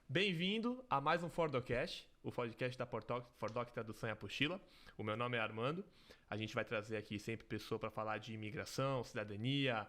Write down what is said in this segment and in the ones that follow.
Bem-vindo a mais um Fordocast, o podcast da Fordoc Tradução e Apostila. O meu nome é Armando. A gente vai trazer aqui sempre pessoa para falar de imigração, cidadania,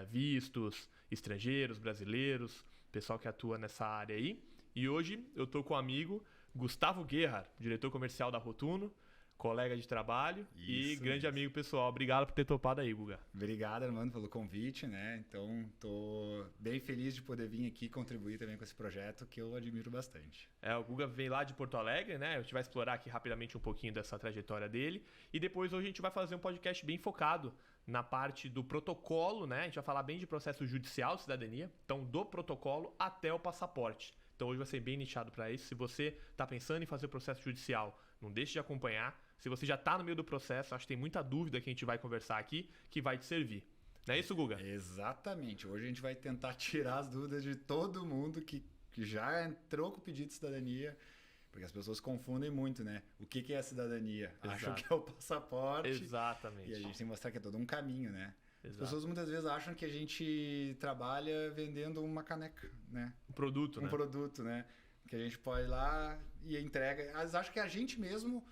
vistos, estrangeiros, brasileiros, pessoal que atua nessa área aí. E hoje eu estou com o amigo Gustavo Gerhard, diretor comercial da Rotuno, colega de trabalho e grande amigo pessoal. Obrigado por ter topado aí, Guga. Obrigado, Armando, pelo convite, né? Então, tô bem feliz de poder vir aqui contribuir também com esse projeto que eu admiro bastante. O Guga vem lá de Porto Alegre, né? A gente vai explorar aqui rapidamente um pouquinho dessa trajetória dele. E depois hoje a gente vai fazer um podcast bem focado na parte do protocolo, né? A gente vai falar bem de processo judicial de cidadania, então do protocolo até o passaporte. Então hoje vai ser bem nichado para isso. Se você está pensando em fazer o processo judicial, não deixe de acompanhar. Se você já está no meio do processo, acho que tem muita dúvida que a gente vai conversar aqui que vai te servir. Não é isso, Guga? Exatamente. Hoje a gente vai tentar tirar as dúvidas de todo mundo que já entrou com o pedido de cidadania, porque as pessoas confundem muito, né? O que é a cidadania? Exato. Acham que é o passaporte. Exatamente. E a gente tem que mostrar que é todo um caminho, né? Exato. As pessoas muitas vezes acham que a gente trabalha vendendo uma caneca, né? Um produto, né? Um produto, né? Que a gente pode ir lá e entrega. Elas acham que a gente mesmo,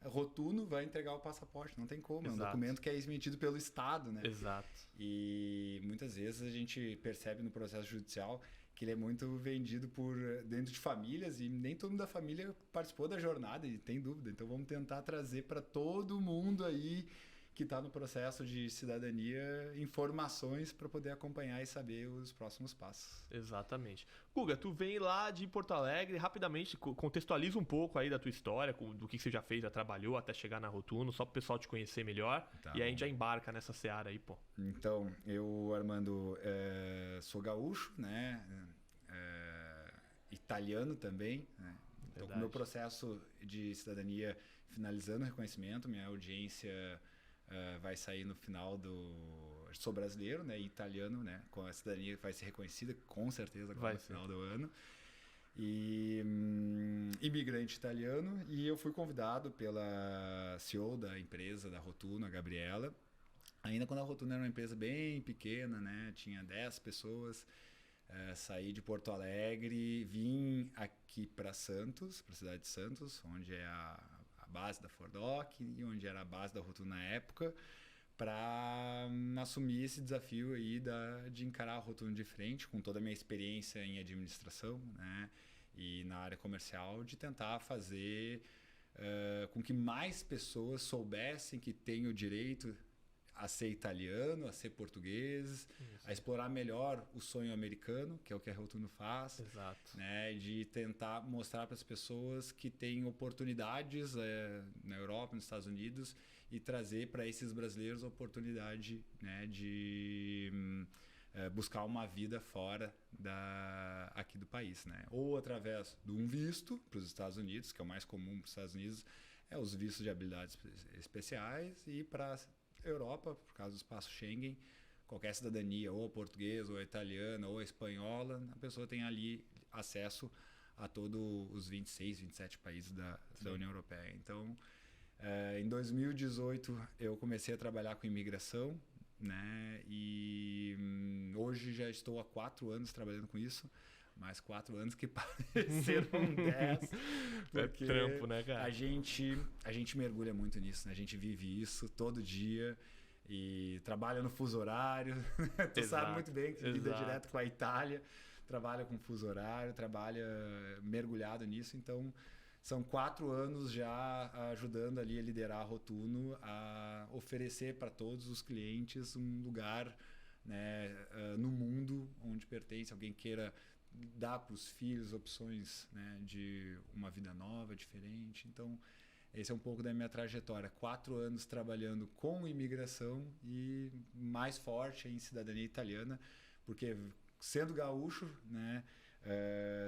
Rotuno, vai entregar o passaporte. Não tem como. Exato. É um documento que é emitido pelo Estado, né? Exato. E muitas vezes a gente percebe no processo judicial que ele é muito vendido por dentro de famílias e nem todo mundo da família participou da jornada e tem dúvida. Então vamos tentar trazer para todo mundo aí que está no processo de cidadania informações para poder acompanhar e saber os próximos passos. Exatamente. Guga, tu vem lá de Porto Alegre, rapidamente contextualiza um pouco aí da tua história, do que você já fez, já trabalhou até chegar na Rotuno, só para o pessoal te conhecer melhor. Tá e aí a bom. gente já embarca nessa seara aí, pô. Então, eu, Armando, sou gaúcho, né? Italiano também, né? Estou com o meu processo de cidadania finalizando o reconhecimento, minha audiência vai sair no final Sou brasileiro, né? E italiano, né? Com a cidadania vai ser reconhecida, com certeza, no final do ano. E imigrante italiano. E eu fui convidado pela CEO da empresa, da Rotuno, a Gabriela. Ainda quando a Rotuno era uma empresa bem pequena, né? Tinha 10 pessoas. Saí de Porto Alegre, vim aqui para Santos, para a cidade de Santos, onde é a base da Fordoc e onde era a base da Rotuno na época, para assumir esse desafio aí de encarar a Rotuno de frente, com toda a minha experiência em administração, né, e na área comercial, de tentar fazer com que mais pessoas soubessem que têm o direito a ser italiano, a ser português, a explorar melhor o sonho americano, que é o que a Rotuno faz. Exato. Né, de tentar mostrar para as pessoas que têm oportunidades na Europa, nos Estados Unidos, e trazer para esses brasileiros a oportunidade, né, de buscar uma vida fora aqui do país. Né? Ou através de um visto para os Estados Unidos, que é o mais comum para os Estados Unidos, os vistos de habilidades especiais, e para Europa, por causa do espaço Schengen, qualquer cidadania, ou portuguesa, ou italiana, ou espanhola, a pessoa tem ali acesso a todos os 26, 27 países da União Europeia. Então, em 2018, eu comecei a trabalhar com imigração, né? E hoje já estou há 4 anos trabalhando com isso. Mais 4 anos que pareceram 10. Porque é trampo, né, cara? a gente mergulha muito nisso, né? A gente vive isso todo dia e trabalha no fuso horário. Tu sabe muito bem que lida direto com a Itália, trabalha com fuso horário, trabalha mergulhado nisso. Então, são 4 anos já ajudando ali a liderar a Rotuno, a oferecer para todos os clientes um lugar, né, no mundo onde pertence, alguém queira dar para os filhos opções, né, de uma vida nova, diferente. Então, esse é um pouco da minha trajetória. 4 anos trabalhando com imigração e mais forte em cidadania italiana, porque sendo gaúcho, né,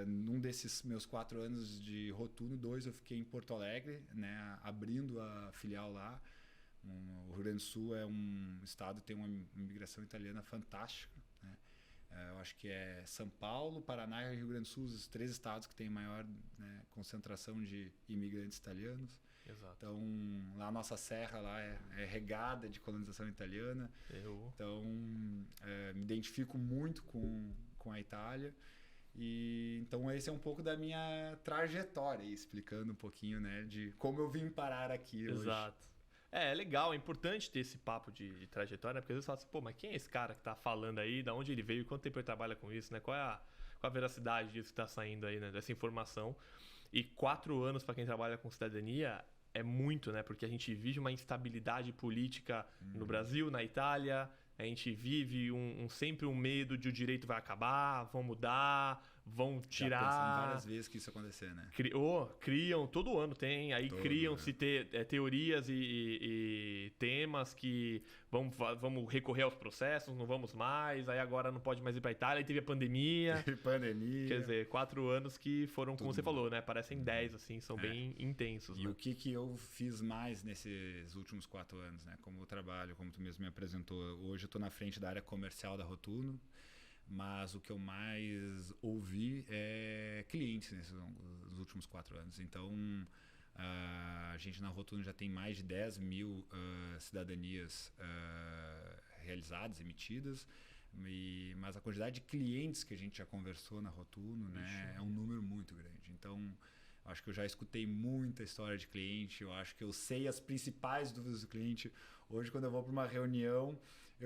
num desses meus 4 anos de Rotuno, 2 eu fiquei em Porto Alegre, né, abrindo a filial lá. O Rio Grande do Sul é um estado que tem uma imigração italiana fantástica, né? Eu acho que é São Paulo, Paraná e Rio Grande do Sul, os 3 estados que têm maior, né, concentração de imigrantes italianos. Exato. Então, lá a nossa serra lá é regada de colonização italiana. Então, me identifico muito com a Itália. E então esse é um pouco da minha trajetória, explicando um pouquinho, né, de como eu vim parar aqui hoje. Exato. É legal, é importante ter esse papo de trajetória, né? Porque às vezes você fala assim, pô, mas quem é esse cara que tá falando aí, da onde ele veio, quanto tempo ele trabalha com isso, né? Qual é a veracidade disso que tá saindo aí, né? Dessa informação. E 4 anos para quem trabalha com cidadania é muito, né? Porque a gente vive uma instabilidade política no Brasil, na Itália. A gente vive sempre um medo de o direito vai acabar, vão mudar, vão tirar. Já pensamos várias vezes que isso acontecer, né? Criam, todo ano tem, aí criam-se teorias e temas que vamos recorrer aos processos, não vamos mais, aí agora não pode mais ir para a Itália, aí teve a pandemia. Quer dizer, 4 anos que foram, como você falou, né? Parecem 10, assim, são bem intensos. E né? o que eu fiz mais nesses últimos 4 anos, né? Como eu trabalho, como tu mesmo me apresentou, hoje eu estou na frente da área comercial da Rotuno, mas o que eu mais ouvi é clientes nesses últimos 4 anos. Então, a gente na Rotuno já tem mais de 10 mil cidadanias realizadas, emitidas, mas a quantidade de clientes que a gente já conversou na Rotuno, né, é um número muito grande. Então, acho que eu já escutei muita história de cliente, eu acho que eu sei as principais dúvidas do cliente. Hoje, quando eu vou para uma reunião,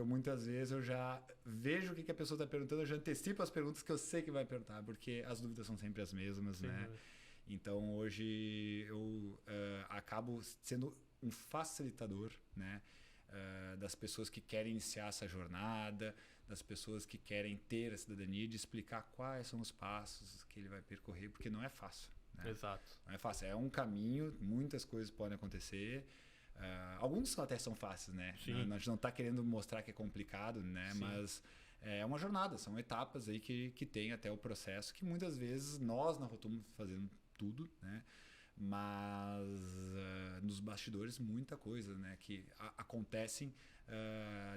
muitas vezes eu já vejo o que a pessoa está perguntando, eu já antecipo as perguntas que eu sei que vai perguntar, porque as dúvidas são sempre as mesmas, sim, né? Então, hoje eu acabo sendo um facilitador, né? Das pessoas que querem iniciar essa jornada, das pessoas que querem ter a cidadania, de explicar quais são os passos que ele vai percorrer, porque não é fácil. Né? Exato. Não é fácil, é um caminho, muitas coisas podem acontecer. Alguns até são fáceis, né? A gente não está querendo mostrar que é complicado, né? Sim. Mas é uma jornada, são etapas aí que tem até o processo, que muitas vezes nós na Rotuno fazendo tudo, né? Mas nos bastidores muita coisa, né? Que acontecem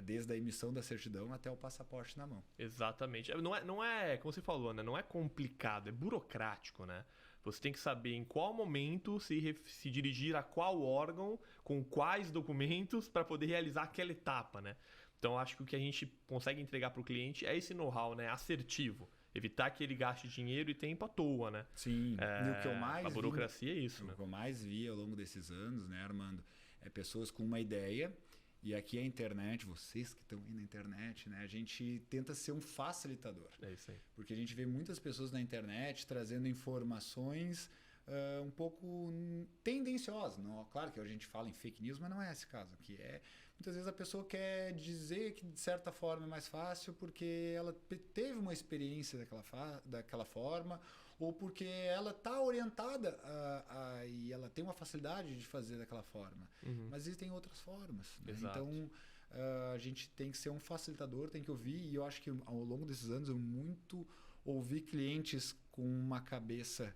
desde a emissão da certidão até o passaporte na mão. Exatamente. Não é, como você falou, né? Não é complicado, é burocrático, né? Você tem que saber em qual momento se dirigir a qual órgão, com quais documentos, para poder realizar aquela etapa, né? Então, acho que o que a gente consegue entregar para o cliente é esse know-how, né? Assertivo. Evitar que ele gaste dinheiro e tempo à toa, né? Sim. E o que eu mais a burocracia é isso, né? O que eu mais vi ao longo desses anos, né, Armando? É pessoas com uma ideia. E aqui a internet, vocês que estão aí na internet, né? A gente tenta ser um facilitador. É isso aí. Porque a gente vê muitas pessoas na internet trazendo informações um pouco tendenciosas. Não, claro que a gente fala em fake news, mas não é esse caso. Que muitas vezes a pessoa quer dizer que de certa forma é mais fácil porque ela teve uma experiência daquela forma, ou porque ela está orientada e ela tem uma facilidade de fazer daquela forma. Mas existem outras formas. Né? Então, a gente tem que ser um facilitador, tem que ouvir. E eu acho que ao longo desses anos eu muito ouvi clientes com uma cabeça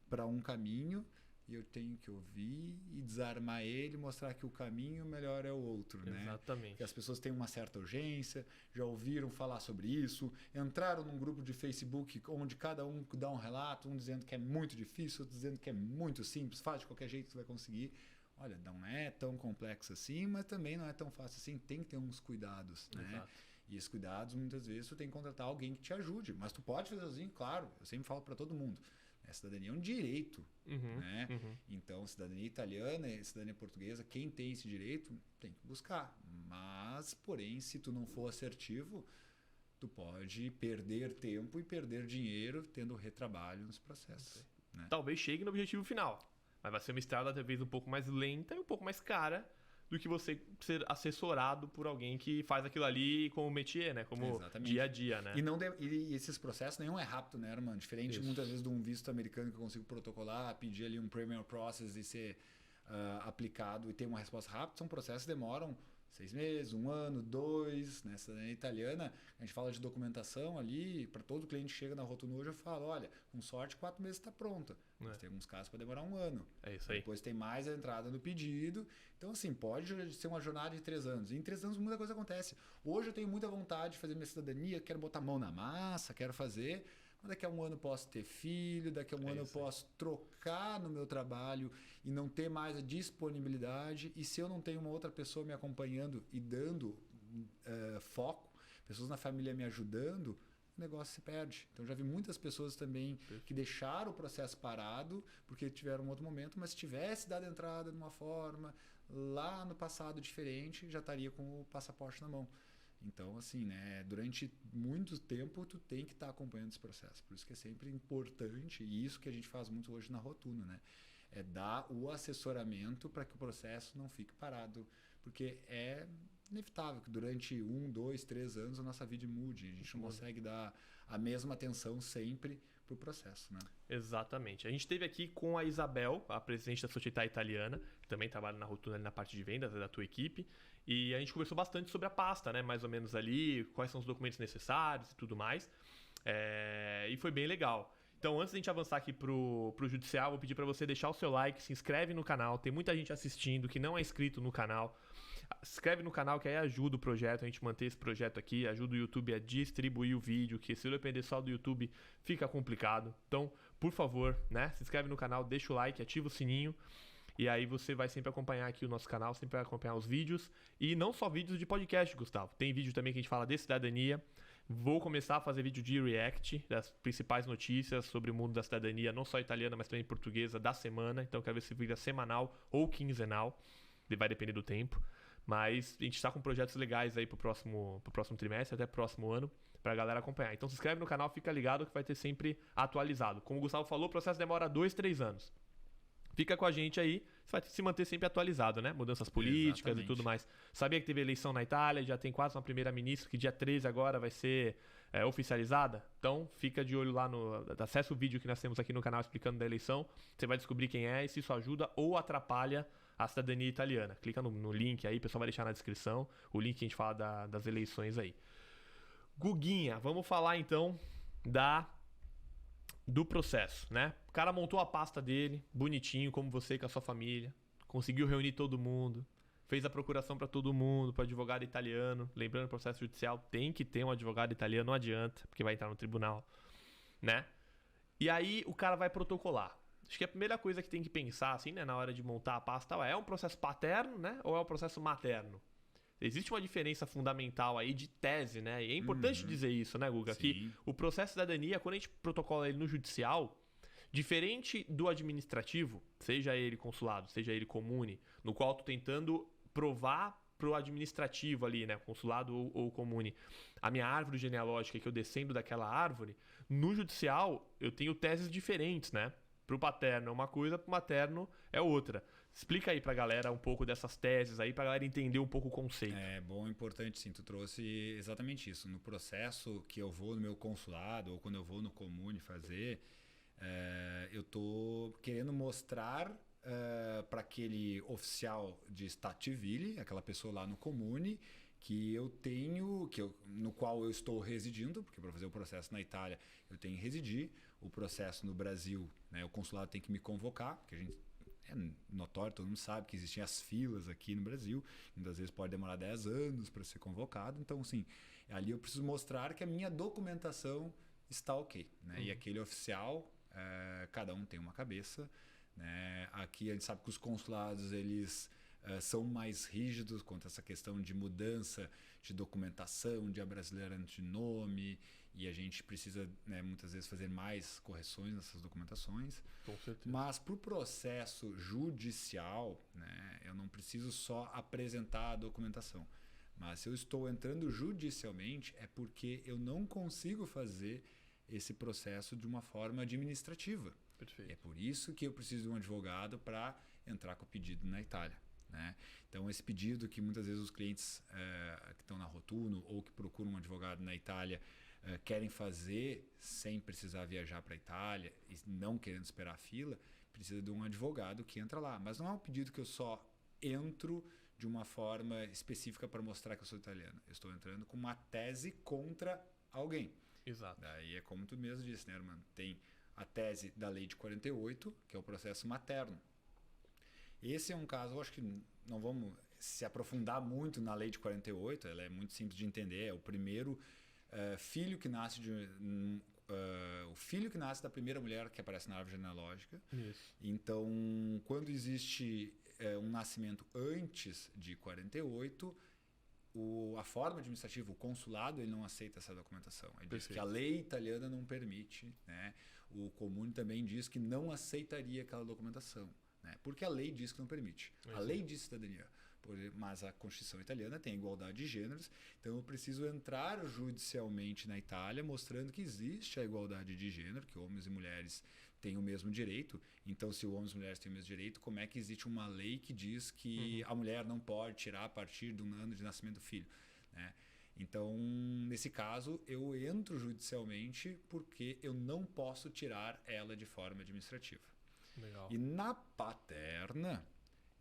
para um caminho, e eu tenho que ouvir e desarmar ele, mostrar que o caminho melhor é o outro. Exatamente. Né? Que as pessoas têm uma certa urgência, já ouviram falar sobre isso, entraram num grupo de Facebook onde cada um dá um relato, um dizendo que é muito difícil, outro dizendo que é muito simples, faz de qualquer jeito que você vai conseguir. Olha, não é tão complexo assim, mas também não é tão fácil assim, tem que ter uns cuidados. Né? E esses cuidados, muitas vezes, tu tem que contratar alguém que te ajude, mas tu pode fazer sozinho, claro, eu sempre falo para todo mundo. A cidadania é um direito, né? Então, cidadania italiana e cidadania portuguesa, quem tem esse direito tem que buscar. Mas, porém, se tu não for assertivo, tu pode perder tempo e perder dinheiro tendo retrabalho nos processos. Né? Talvez chegue no objetivo final, mas vai ser uma estrada talvez um pouco mais lenta e um pouco mais cara do que você ser assessorado por alguém que faz aquilo ali como métier, né? Como dia a dia, né? E esses processos nenhum é rápido, né, Armando? Diferente muitas vezes de um visto americano que eu consigo protocolar, pedir ali um premier process e ser aplicado e ter uma resposta rápida, são processos que demoram 6 meses, 1 ano, 2. Nessa italiana, a gente fala de documentação ali, para todo cliente que chega na Rotuno hoje, eu falo, olha, com sorte 4 meses está pronta. Mas tem alguns casos para demorar 1 ano. É isso aí. Depois tem mais a entrada no pedido. Então, assim, pode ser uma jornada de 3 anos. E em 3 anos muita coisa acontece. Hoje eu tenho muita vontade de fazer minha cidadania, quero botar a mão na massa, quero fazer, mas daqui a um ano eu posso ter filho, daqui a um ano eu posso trocar no meu trabalho e não ter mais a disponibilidade. E se eu não tenho uma outra pessoa me acompanhando e dando foco, pessoas na família me ajudando, o negócio se perde. Então já vi muitas pessoas também que deixaram o processo parado porque tiveram um outro momento, mas se tivesse dado entrada de uma forma lá no passado diferente, já estaria com o passaporte na mão. Então, assim, né, durante muito tempo tu tem que estar acompanhando esse processo. Por isso que é sempre importante, e isso que a gente faz muito hoje na Rotuno, né? É dar o assessoramento para que o processo não fique parado, porque é inevitável que durante 1, 2, 3 anos a nossa vida mude. A gente não consegue dar a mesma atenção sempre para o processo, né? Exatamente. A gente esteve aqui com a Isabel, a presidente da Società Italiana, que também trabalha na Rotuno ali na parte de vendas, da tua equipe, e a gente conversou bastante sobre a pasta, né? Mais ou menos ali, quais são os documentos necessários e tudo mais. E foi bem legal. Então, antes de a gente avançar aqui pro judicial, vou pedir para você deixar o seu like, se inscreve no canal. Tem muita gente assistindo que não é inscrito no canal. Se inscreve no canal que aí ajuda o projeto, a gente manter esse projeto aqui, ajuda o YouTube a distribuir o vídeo, que se eu depender só do YouTube fica complicado. Então, por favor, né, se inscreve no canal, deixa o like, ativa o sininho e aí você vai sempre acompanhar aqui o nosso canal, sempre vai acompanhar os vídeos e não só vídeos de podcast, Gustavo. Tem vídeo também que a gente fala de cidadania. Vou começar a fazer vídeo de react das principais notícias sobre o mundo da cidadania, não só italiana, mas também portuguesa da semana. Então, quero ver se vira semanal ou quinzenal, vai depender do tempo. Mas a gente está com projetos legais aí pro próximo trimestre, até pro próximo ano, pra galera acompanhar. Então se inscreve no canal, fica ligado que vai ter sempre atualizado. Como o Gustavo falou, o processo demora 2, 3 anos. Fica com a gente aí, você vai se manter sempre atualizado, né? Mudanças políticas Exatamente. E tudo mais. Sabia que teve eleição na Itália, já tem quase uma primeira-ministra, que dia 13 agora vai ser oficializada? Então fica de olho lá, acessa o vídeo que nós temos aqui no canal explicando da eleição. Você vai descobrir quem é e se isso ajuda ou atrapalha a cidadania italiana. Clica no link aí, o pessoal vai deixar na descrição o link que a gente fala das eleições aí. Guguinha, vamos falar então do processo, né? O cara montou a pasta dele, bonitinho, como você com a sua família, conseguiu reunir todo mundo, fez a procuração para todo mundo, para advogado italiano. Lembrando, o processo judicial tem que ter um advogado italiano, não adianta, porque vai entrar no tribunal, né? E aí o cara vai protocolar. Acho que a primeira coisa que tem que pensar, assim, né, na hora de montar a pasta, é um processo paterno, né, ou é um processo materno? Existe uma diferença fundamental aí de tese, né? E é importante dizer isso, né, Guga? Sim. Que o processo de cidadania, quando a gente protocola ele no judicial, diferente do administrativo, seja ele consulado, seja ele comune, no qual eu tô tentando provar pro administrativo ali, né, consulado ou comune, a minha árvore genealógica, que eu descendo daquela árvore, no judicial eu tenho teses diferentes, né? Pro paterno é uma coisa, pro materno é outra. Explica aí pra galera um pouco dessas teses aí, pra galera entender um pouco o conceito. É bom, importante sim, tu trouxe exatamente isso. No processo que eu vou no meu consulado ou quando eu vou no comune fazer, eu tô querendo mostrar para aquele oficial de Stato Civile, aquela pessoa lá no comune, que eu tenho, no qual eu estou residindo, porque para fazer o processo na Itália eu tenho que residir. O processo no Brasil, né, o consulado tem que me convocar, porque a gente é notório, todo mundo sabe que existem as filas aqui no Brasil, muitas vezes pode demorar 10 anos para ser convocado, então assim, ali eu preciso mostrar que a minha documentação está ok, né? E aquele oficial, cada um tem uma cabeça, né? Aqui a gente sabe que os consulados, eles são mais rígidos quanto a essa questão de mudança de documentação, de abrasileiramento de nome, e a gente precisa, né, muitas vezes fazer mais correções nessas documentações. Com certeza. Mas para o processo judicial, né, eu não preciso só apresentar a documentação. Mas se eu estou entrando judicialmente, é porque eu não consigo fazer esse processo de uma forma administrativa. Perfeito. É por isso que eu preciso de um advogado para entrar com o pedido na Itália, né? Então, esse pedido que muitas vezes os clientes que estão na Rotuno ou que procuram um advogado na Itália querem fazer sem precisar viajar para a Itália e não querendo esperar a fila, precisa de um advogado que entra lá. Mas não é um pedido que eu só entro de uma forma específica para mostrar que eu sou italiano. Eu estou entrando com uma tese contra alguém. Exato. Daí é como tu mesmo disse, né, Armando? Tem a tese da lei de 48, que é o processo materno. Esse é um caso, eu acho que não vamos se aprofundar muito na lei de 48, ela é muito simples de entender, é o primeiro filho que nasce o filho que nasce da primeira mulher que aparece na árvore genealógica. Isso. Então, quando existe um nascimento antes de 48, a forma administrativa, o consulado, ele não aceita essa documentação. Ele diz que a lei italiana não permite, né? O comune também diz que não aceitaria aquela documentação, né? Porque a lei diz que não permite. A lei diz cidadania. Mas a Constituição italiana tem igualdade de gêneros, então eu preciso entrar judicialmente na Itália mostrando que existe a igualdade de gênero, que homens e mulheres têm o mesmo direito. Então, se homens e mulheres têm o mesmo direito, como é que existe uma lei que diz que a mulher não pode tirar a partir de um ano de nascimento do filho, né? Então, nesse caso, eu entro judicialmente porque eu não posso tirar ela de forma administrativa. Legal. E na paterna,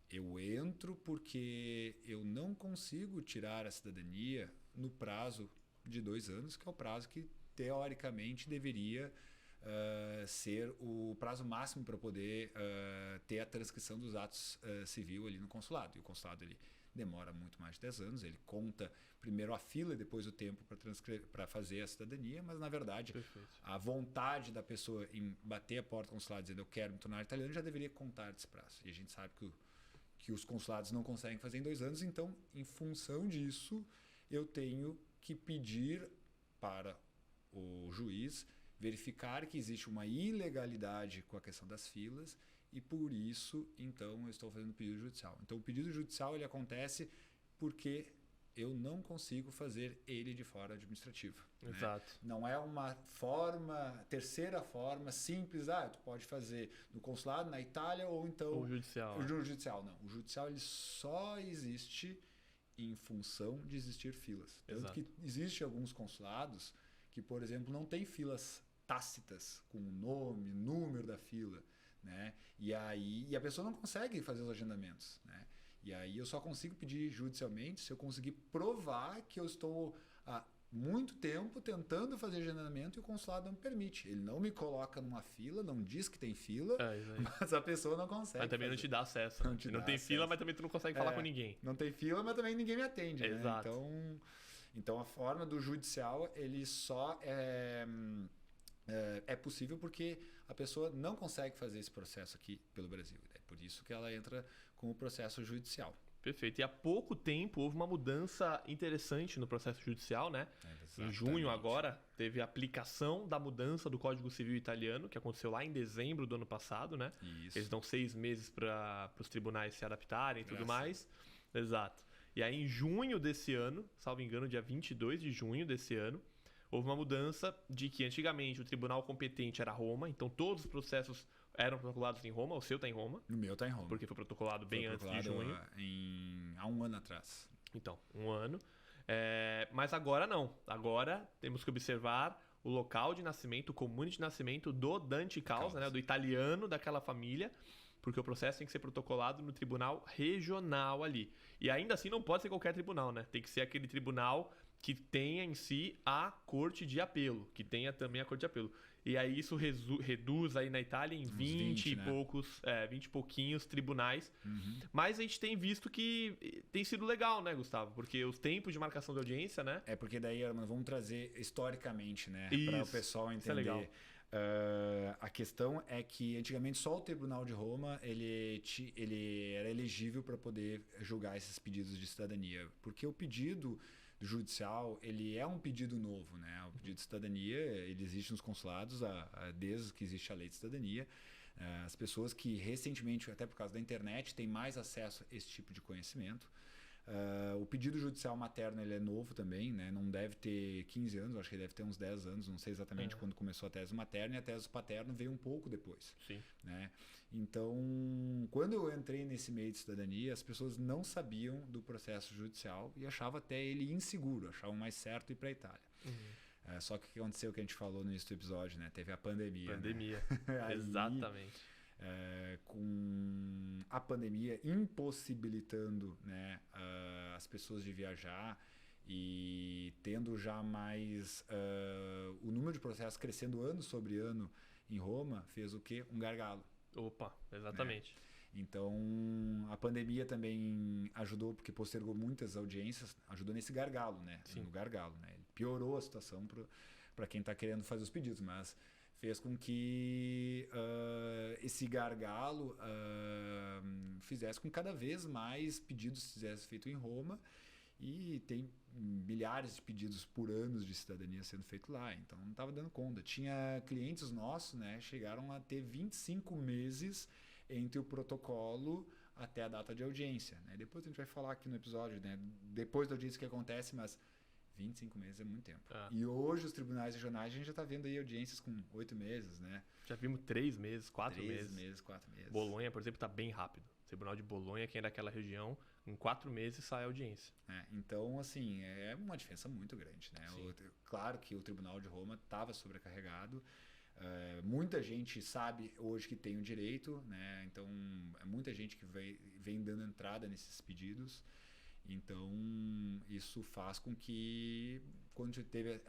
eu entro porque eu não consigo tirar a cidadania no prazo de 2 anos, que é o prazo que, teoricamente, deveria ser o prazo máximo para poder ter a transcrição dos atos civil ali no consulado. E o consulado ele demora muito mais de 10 anos, ele conta primeiro a fila e depois o tempo para fazer a cidadania, mas na verdade a vontade da pessoa em bater a porta do consulado dizendo eu quero me tornar italiano já deveria contar desse prazo. E a gente sabe que os consulados não conseguem fazer em 2 anos, então em função disso eu tenho que pedir para o juiz verificar que existe uma ilegalidade com a questão das filas e por isso, então, eu estou fazendo o pedido judicial. Então, o pedido judicial ele acontece porque eu não consigo fazer ele de forma administrativa. Exato. Né? Não é uma terceira forma simples, tu pode fazer no consulado, na Itália ou então... O judicial. O judicial, não. O judicial ele só existe em função de existir filas. Tanto que existem alguns consulados que, por exemplo, não tem filas tácitas com o nome, número da fila, né? E a pessoa não consegue fazer os agendamentos, né? E aí eu só consigo pedir judicialmente se eu conseguir provar que eu estou há muito tempo tentando fazer agendamento e o consulado não me permite. Ele não me coloca numa fila, não diz que tem fila, mas a pessoa não consegue. Mas também não te dá acesso. Não tem fila, mas também tu não consegue falar com ninguém. Não tem fila, mas também ninguém me atende. Exato. Né? Então a forma do judicial ele só é possível porque a pessoa não consegue fazer esse processo aqui pelo Brasil. É por isso que ela entra com o processo judicial. Perfeito. E há pouco tempo houve uma mudança interessante no processo judicial, né? Em junho agora teve a aplicação da mudança do Código Civil italiano, que aconteceu lá em dezembro do ano passado, né? Isso. Eles dão 6 meses para os tribunais se adaptarem e tudo mais. Exato. E aí em junho desse ano, salvo engano, dia 22 de junho desse ano, houve uma mudança de que antigamente o tribunal competente era Roma, então todos os processos eram protocolados em Roma, o seu está em Roma. O meu está em Roma. Porque foi protocolado bem antes de junho. Há 1 ano atrás. Então, 1 ano. Mas agora não. Agora temos que observar o local de nascimento, o comune de nascimento do Dante Causa, né, do italiano daquela família, porque o processo tem que ser protocolado no tribunal regional ali. E ainda assim não pode ser qualquer tribunal, né? Tem que ser aquele tribunal que tenha em si a corte de apelo, que tenha também a corte de apelo. E aí isso reduz aí na Itália em 20 e poucos, 20 e pouquinhos tribunais. Mas a gente tem visto que tem sido legal, né, Gustavo? Porque os tempos de marcação de audiência, né? Porque daí, vamos trazer historicamente, né? Para o pessoal entender. Isso é legal. A questão é que antigamente só o Tribunal de Roma ele era elegível para poder julgar esses pedidos de cidadania. Porque o pedido judicial, ele é um pedido novo, né? O pedido de cidadania, ele existe nos consulados desde que existe a lei de cidadania. As pessoas que recentemente, até por causa da internet, têm mais acesso a esse tipo de conhecimento. O pedido judicial materno ele é novo também, né? Não deve ter 15 anos, acho que ele deve ter uns 10 anos, não sei exatamente quando começou a tese materna, e a tese paterna veio um pouco depois. Sim. Né? Então, quando eu entrei nesse meio de cidadania, as pessoas não sabiam do processo judicial e achavam até ele inseguro, achavam mais certo ir para a Itália. Só que o que aconteceu, que a gente falou no início do episódio, né? Teve a pandemia. Né? Exatamente. Com a pandemia impossibilitando, né, as pessoas de viajar e tendo já mais o número de processos crescendo ano sobre ano em Roma, fez o quê? Um gargalo. Opa, exatamente. Né? Então, a pandemia também ajudou, porque postergou muitas audiências, ajudou nesse gargalo, né? Sim. No gargalo, né? Ele piorou a situação para quem está querendo fazer os pedidos, mas fez com que esse gargalo fizesse com que cada vez mais pedidos fizessem feito em Roma, e tem milhares de pedidos por ano de cidadania sendo feito lá, então não estava dando conta. Tinha clientes nossos, né, chegaram a ter 25 meses entre o protocolo até a data de audiência, né? Depois a gente vai falar aqui no episódio, né, depois da audiência que acontece, mas 25 meses é muito tempo. E hoje os tribunais regionais, a gente já está vendo aí audiências com 8 meses, né? Já vimos 3 meses, 4 meses. 3 meses, 4 meses. Bolonha, por exemplo, está bem rápido. O Tribunal de Bolonha, quem é daquela região, em 4 meses sai a audiência. Então, assim, é uma diferença muito grande, né? Claro que o Tribunal de Roma estava sobrecarregado. Muita gente sabe hoje que tem o direito, né? Então, é muita gente que vem dando entrada nesses pedidos. Então, isso faz com que, quando teve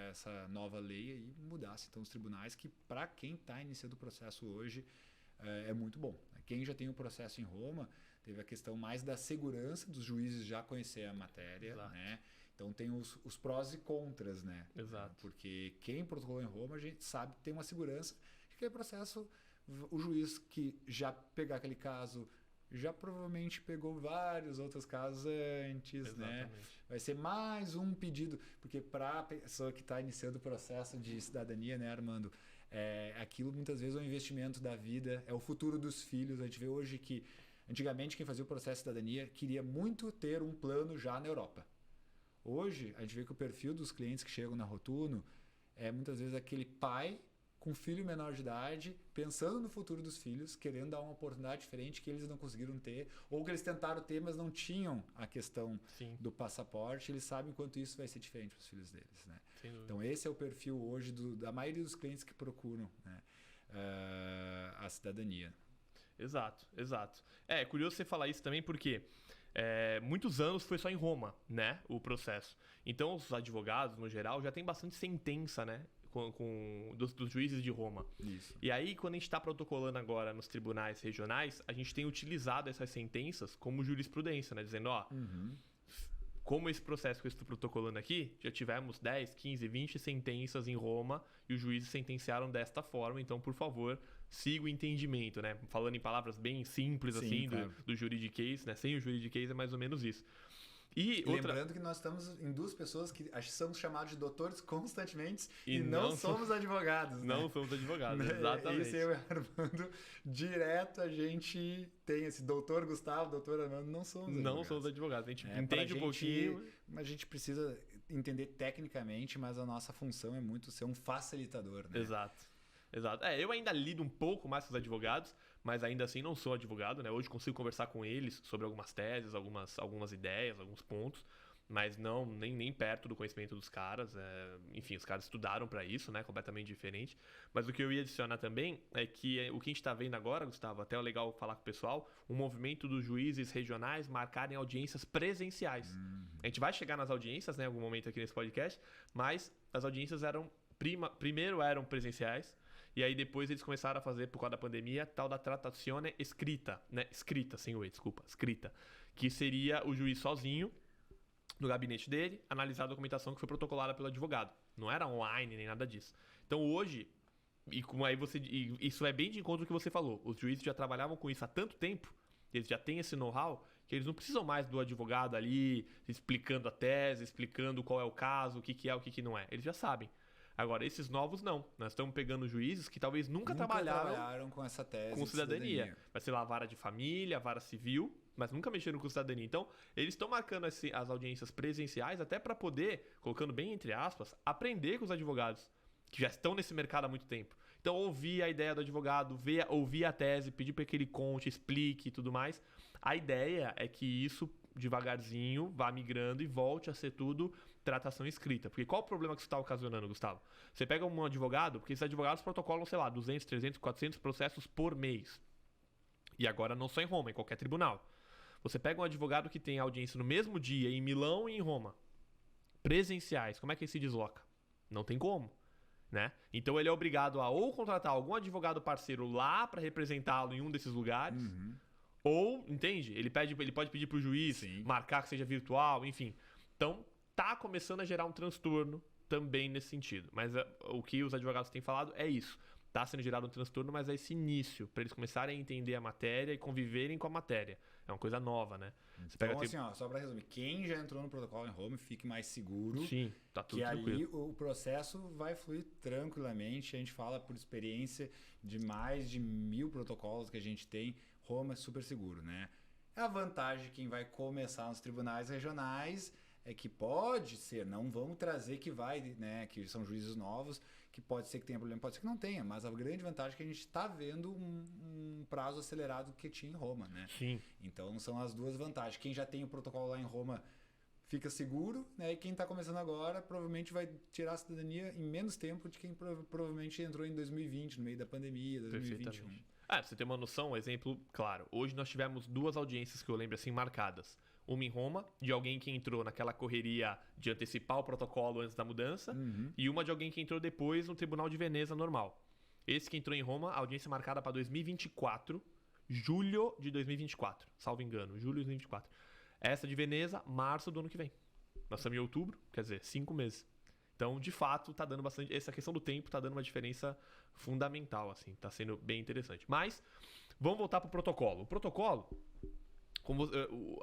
essa nova lei, aí mudasse então, os tribunais, que para quem está iniciando o processo hoje é muito bom. Quem já tem o processo em Roma, teve a questão mais da segurança dos juízes já conhecer a matéria, né? Então tem os prós e contras, né? Exato. Porque quem protocolou em Roma, a gente sabe que tem uma segurança que aquele processo, o juiz que já pegar aquele caso já provavelmente pegou vários outros casos antes, Exatamente. né? Vai ser mais um pedido, porque para a pessoa que está iniciando o processo de cidadania, né, Armando? Aquilo muitas vezes é um investimento da vida, é o futuro dos filhos. A gente vê hoje que, antigamente, quem fazia o processo de cidadania queria muito ter um plano já na Europa. Hoje, a gente vê que o perfil dos clientes que chegam na Rotuno é muitas vezes aquele pai com filho menor de idade, pensando no futuro dos filhos, querendo dar uma oportunidade diferente que eles não conseguiram ter, ou que eles tentaram ter, mas não tinham a questão do passaporte. Eles sabem quanto isso vai ser diferente para os filhos deles, né? Então esse é o perfil hoje da maioria dos clientes que procuram, né, a cidadania. Exato. É curioso você falar isso também porque muitos anos foi só em Roma, né, o processo. Então os advogados, no geral, já tem bastante sentença, né, dos juízes de Roma. Isso. E aí, quando a gente está protocolando agora nos tribunais regionais, a gente tem utilizado essas sentenças como jurisprudência, né? Dizendo, como esse processo que eu estou protocolando aqui, já tivemos 10, 15, 20 sentenças em Roma e os juízes sentenciaram desta forma, então, por favor, siga o entendimento, né? Falando em palavras bem simples, assim, claro, do juridiquês, né? Sem o juridiquês é mais ou menos isso. E lembrando que nós estamos em duas pessoas que somos chamados de doutores constantemente e não somos advogados. Não somos advogados, exatamente. Esse eu e o Armando, direto a gente tem esse doutor Gustavo, doutor Armando, não somos advogados. Não somos advogados, a gente entende um pouquinho. A gente precisa entender tecnicamente, mas a nossa função é muito ser um facilitador, né? Exato. Eu ainda lido um pouco mais com os advogados, mas ainda assim não sou advogado, né? Hoje consigo conversar com eles sobre algumas teses, algumas ideias, alguns pontos, mas não nem perto do conhecimento dos caras. Enfim, os caras estudaram para isso, né? Completamente diferente. Mas o que eu ia adicionar também é que o que a gente está vendo agora, Gustavo, até é legal falar com o pessoal, o movimento dos juízes regionais marcarem audiências presenciais. A gente vai chegar nas audiências, né? Em algum momento aqui nesse podcast, mas as audiências primeiro eram presenciais. E aí depois eles começaram a fazer, por causa da pandemia, tal da tratazione escrita, né? Escrita, sem o E, desculpa. Escrita. Que seria o juiz sozinho, no gabinete dele, analisar a documentação que foi protocolada pelo advogado. Não era online nem nada disso. Então hoje, isso é bem de encontro do que você falou. Os juízes já trabalhavam com isso há tanto tempo, eles já têm esse know-how, que eles não precisam mais do advogado ali explicando a tese, explicando qual é o caso, o que é, o que não é. Eles já sabem. Agora, esses novos não. Nós estamos pegando juízes que talvez nunca trabalharam com essa tese com cidadania. Vai ser lá a vara de família, a vara civil, mas nunca mexeram com cidadania. Então, eles estão marcando as audiências presenciais até para poder, colocando bem entre aspas, aprender com os advogados que já estão nesse mercado há muito tempo. Então, ouvir a ideia do advogado, ouvir a tese, pedir para que ele conte, explique e tudo mais. A ideia é que isso, devagarzinho, vá migrando e volte a ser tudo tratação escrita. Porque qual o problema que isso está ocasionando, Gustavo? Você pega um advogado, porque esses advogados protocolam, sei lá, 200, 300, 400 processos por mês. E agora não só em Roma, em qualquer tribunal. Você pega um advogado que tem audiência no mesmo dia em Milão e em Roma, presenciais, como é que ele se desloca? Não tem como, né? Então ele é obrigado a ou contratar algum advogado parceiro lá para representá-lo em um desses lugares, ou, entende? Ele pode pedir para o juiz marcar que seja virtual, enfim. Então, tá começando a gerar um transtorno também nesse sentido. Mas o que os advogados têm falado é isso. Está sendo gerado um transtorno, mas é esse início, para eles começarem a entender a matéria e conviverem com a matéria. É uma coisa nova, né? Você então, assim, ó, só para resumir, quem já entrou no protocolo em Home, fique mais seguro. Sim, tá tudo que tranquilo. Ali o processo vai fluir tranquilamente. A gente fala por experiência de mais de 1000 protocolos que a gente tem. Home é super seguro, né? A vantagem de quem vai começar nos tribunais regionais é que pode ser, não vamos trazer que vai, né, que são juízes novos, que pode ser que tenha problema, pode ser que não tenha, mas a grande vantagem é que a gente está vendo um prazo acelerado que tinha em Roma, né? Sim. Então são as duas vantagens. Quem já tem o protocolo lá em Roma fica seguro, né? E quem está começando agora provavelmente vai tirar a cidadania em menos tempo de quem provavelmente entrou em 2020, no meio da pandemia, 2021. Pra você ter uma noção, um exemplo claro. Hoje nós tivemos 2 audiências que eu lembro assim marcadas. Uma em Roma, de alguém que entrou naquela correria de antecipar o protocolo antes da mudança, e uma de alguém que entrou depois no Tribunal de Veneza normal. Esse que entrou em Roma, a audiência marcada para 2024, julho de 2024, salvo engano, julho de 2024. Essa de Veneza, março do ano que vem. Nós estamos em outubro, quer dizer, 5 meses. Então, de fato, tá dando bastante. Essa questão do tempo tá dando uma diferença fundamental, assim. Tá sendo bem interessante. Mas, vamos voltar pro protocolo. O protocolo,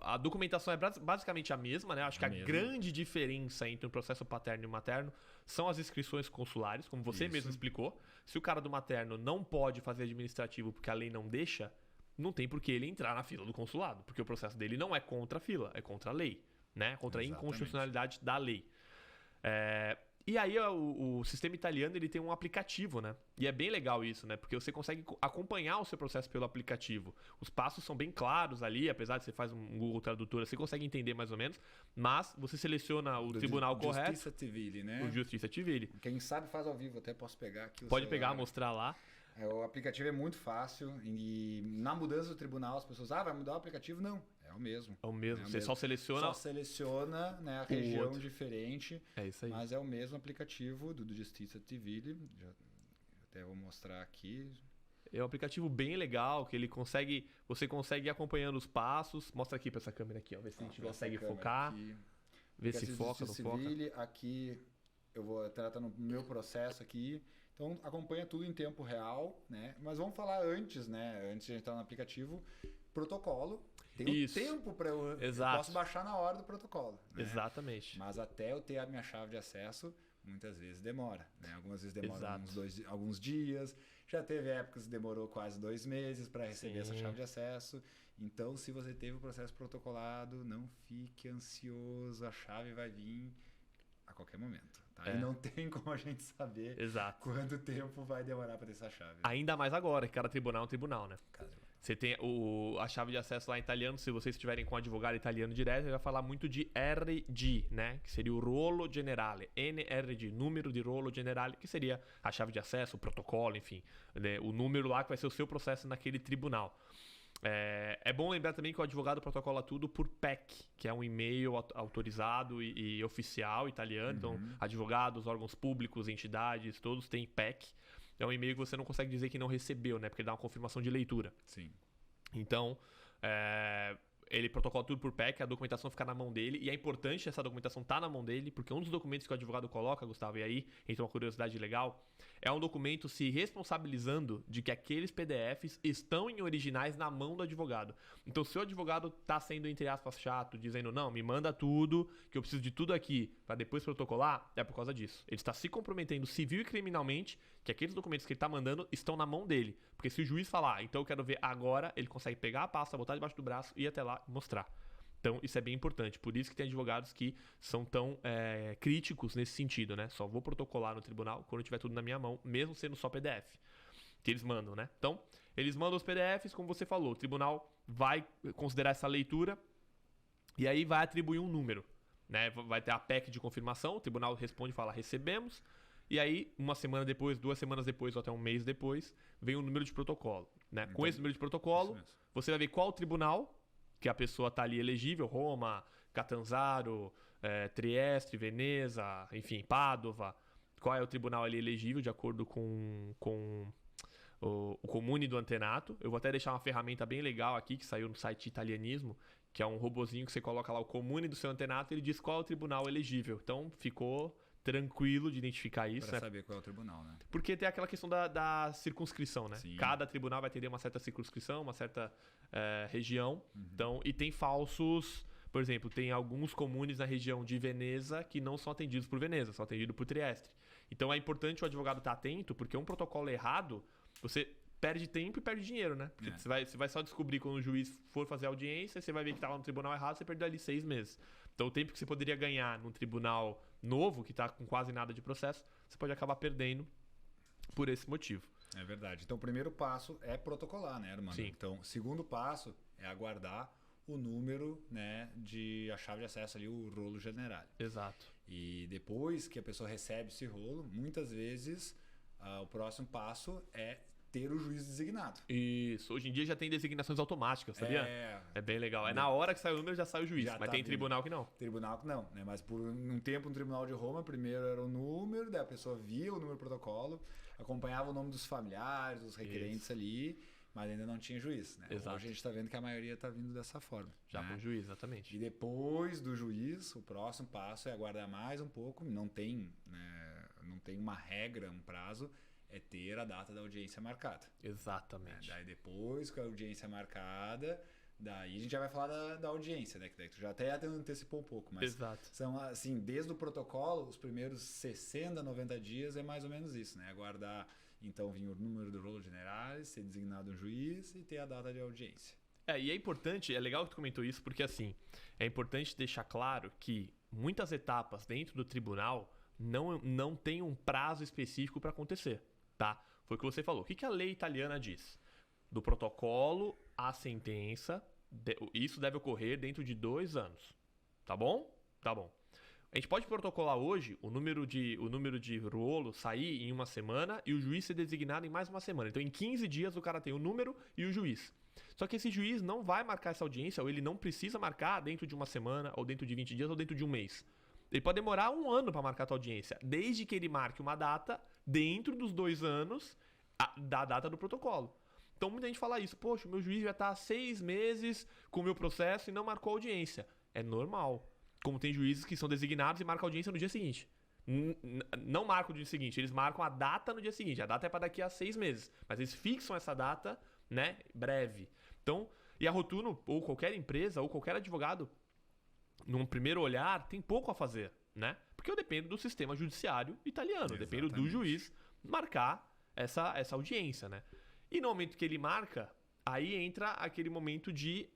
a documentação é basicamente a mesma, né? Acho que a grande diferença entre um processo paterno e um materno são as inscrições consulares, como você mesmo explicou. Se o cara do materno não pode fazer administrativo porque a lei não deixa, não tem por que ele entrar na fila do consulado, porque o processo dele não é contra a fila, é contra a lei, né? Contra a inconstitucionalidade da lei. E aí o sistema italiano ele tem um aplicativo, né? E é bem legal isso, né? Porque você consegue acompanhar o seu processo pelo aplicativo. Os passos são bem claros ali, apesar de você faz um Google Tradutor, você consegue entender mais ou menos, mas você seleciona o tribunal correto. Justiça Civile, né? O Justiça Civile. Quem sabe faz ao vivo, até posso pegar aqui o Pode celular. pegar, mostrar lá. O aplicativo é muito fácil e na mudança do tribunal as pessoas, vai mudar o aplicativo? Não, é o mesmo. É o mesmo, você só seleciona... Só seleciona, né, a região diferente, é isso aí. Mas é o mesmo aplicativo do Justiça Civile, até vou mostrar aqui. É um aplicativo bem legal, que ele consegue, você consegue ir acompanhando os passos, mostra aqui para essa câmera aqui, ó, ver se a gente consegue focar, ver se foca, não foca. Aqui eu vou tratar no meu processo aqui. Então, acompanha tudo em tempo real, né? Mas vamos falar antes, né? Antes de a gente entrar no aplicativo, protocolo. Tem um tempo para eu posso baixar na hora do protocolo. Né? Exatamente. Mas até eu ter a minha chave de acesso, muitas vezes demora, né? Algumas vezes demora alguns dias. Já teve épocas que demorou quase 2 meses para receber essa chave de acesso. Então, se você teve o processo protocolado, não fique ansioso, a chave vai vir a qualquer momento. Tá? E não tem como a gente saber quanto tempo vai demorar para ter essa chave. Ainda mais agora, que cada tribunal é um tribunal, né? Você tem a chave de acesso lá em italiano, se vocês estiverem com um advogado italiano direto, ele vai falar muito de RG, né? Que seria o rolo generale. NRG, número de rolo generale, que seria a chave de acesso, o protocolo, enfim. Né? O número lá que vai ser o seu processo naquele tribunal. É bom lembrar também que o advogado protocola tudo por PEC, que é um e-mail autorizado e oficial italiano. Então, advogados, órgãos públicos, entidades, todos têm PEC. É um e-mail que você não consegue dizer que não recebeu, né? Porque ele dá uma confirmação de leitura. Sim. Então, ele protocola tudo por PEC, a documentação fica na mão dele, e é importante essa documentação estar na mão dele, porque um dos documentos que o advogado coloca, Gustavo, e aí entra uma curiosidade legal, é um documento se responsabilizando de que aqueles PDFs estão em originais na mão do advogado. Então, se o advogado está sendo, entre aspas, chato, dizendo, não, me manda tudo, que eu preciso de tudo aqui para depois protocolar, é por causa disso. Ele está se comprometendo civil e criminalmente que aqueles documentos que ele está mandando estão na mão dele. Porque se o juiz falar, então eu quero ver agora, ele consegue pegar a pasta, botar debaixo do braço e ir até lá e mostrar. Então, isso é bem importante. Por isso que tem advogados que são tão críticos nesse sentido, né? Só vou protocolar no tribunal quando tiver tudo na minha mão, mesmo sendo só PDF. Que eles mandam, né? Então, eles mandam os PDFs, como você falou. O tribunal vai considerar essa leitura e aí vai atribuir um número, né? Vai ter a PEC de confirmação, o tribunal responde e fala, recebemos. E aí, 1 semana depois, 2 semanas depois, ou até 1 mês depois, vem o número de protocolo, né? Então, com esse número de protocolo, você vai ver qual tribunal que a pessoa está ali elegível, Roma, Catanzaro, Trieste, Veneza, enfim, Pádua, qual é o tribunal ali elegível de acordo com o comune do antenato. Eu vou até deixar uma ferramenta bem legal aqui que saiu no site Italianismo, que é um robozinho que você coloca lá o comune do seu antenato e ele diz qual é o tribunal elegível. Então ficou tranquilo de identificar isso. Para saber qual é o tribunal, né? Porque tem aquela questão da circunscrição, né? Sim. Cada tribunal vai atender uma certa circunscrição, uma certa região. Então, e tem falsos... Por exemplo, tem alguns comunes na região de Veneza que não são atendidos por Veneza, são atendidos por Trieste. Então, é importante o advogado estar atento, porque um protocolo errado, você perde tempo e perde dinheiro, né? Você vai só descobrir quando o juiz for fazer a audiência, você vai ver que estava no tribunal errado, você perdeu ali 6 meses. Então, o tempo que você poderia ganhar num tribunal novo, que está com quase nada de processo, você pode acabar perdendo por esse motivo. É verdade. Então, o primeiro passo é protocolar, né, Armando? Sim. Então, o segundo passo é aguardar o número, né, de a chave de acesso ali, o rolo general. Exato. E depois que a pessoa recebe esse rolo, muitas vezes o próximo passo é ter o juiz designado. Isso. Hoje em dia já tem designações automáticas, sabia? É bem legal. É na hora que sai o número já sai o juiz. Já mas tá tem tribunal que não. Tribunal que não, né? Mas por um tempo no Tribunal de Roma, primeiro era o número, daí a pessoa via o número do protocolo, acompanhava o nome dos familiares, dos requerentes ali, mas ainda não tinha juiz, né? Exato. Hoje a gente está vendo que a maioria está vindo dessa forma. Já né? com o juiz, exatamente. E depois do juiz, o próximo passo é aguardar mais um pouco, não tem uma regra, um prazo, é ter a data da audiência marcada. Exatamente. Daí depois que a audiência é marcada, daí a gente já vai falar da audiência, né? Que daí tu já até antecipou um pouco, mas Exato. são assim, desde o protocolo, os primeiros 60, 90 dias é mais ou menos isso, né? Aguardar, então, vir o número do rolo general, ser designado um juiz e ter a data de audiência. E é importante, é legal que tu comentou isso, porque assim, é importante deixar claro que muitas etapas dentro do tribunal não tem um prazo específico para acontecer, tá? Foi o que você falou. O que a lei italiana diz? Do protocolo à sentença, isso deve ocorrer dentro de 2 anos. Tá bom? Tá bom. A gente pode protocolar hoje o número de rolo sair em 1 semana e o juiz ser designado em mais 1 semana. Então, em 15 dias, o cara tem o número e o juiz. Só que esse juiz não vai marcar essa audiência, ou ele não precisa marcar dentro de 1 semana, ou dentro de 20 dias, ou dentro de 1 mês. Ele pode demorar 1 ano para marcar a tua audiência, desde que ele marque uma data dentro dos 2 anos da data do protocolo. Então, muita gente fala isso. Poxa, o meu juiz já está há 6 meses com o meu processo e não marcou audiência. É normal. Como tem juízes que são designados e marcam audiência no dia seguinte. Não marcam no dia seguinte, eles marcam a data no dia seguinte. A data é para daqui a 6 meses. Mas eles fixam essa data, né, breve. Então, e a Rotuno, ou qualquer empresa, ou qualquer advogado, num primeiro olhar, tem pouco a fazer, né? Porque eu dependo do sistema judiciário italiano. Eu dependo do juiz marcar essa audiência, né? E no momento que ele marca, aí entra aquele momento de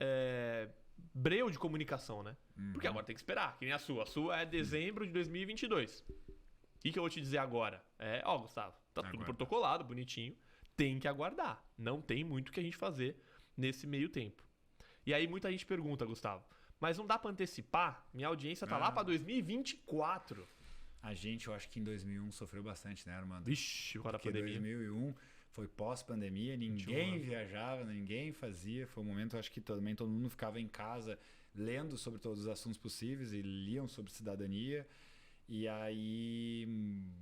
breu de comunicação, né? Porque agora tem que esperar, que nem a sua. A sua é dezembro de 2022. O que eu vou te dizer agora? Gustavo, tá tudo protocolado, bonitinho. Tem que aguardar. Não tem muito o que a gente fazer nesse meio tempo. E aí muita gente pergunta, Gustavo, mas não dá pra antecipar? Minha audiência tá lá pra 2024. A gente, eu acho que em 2001 sofreu bastante, né, Armando? Vixe, o cara da pandemia. 2001 foi pós-pandemia, ninguém viajava, ninguém fazia. Foi um momento, acho que também todo mundo ficava em casa lendo sobre todos os assuntos possíveis e liam sobre cidadania. E aí,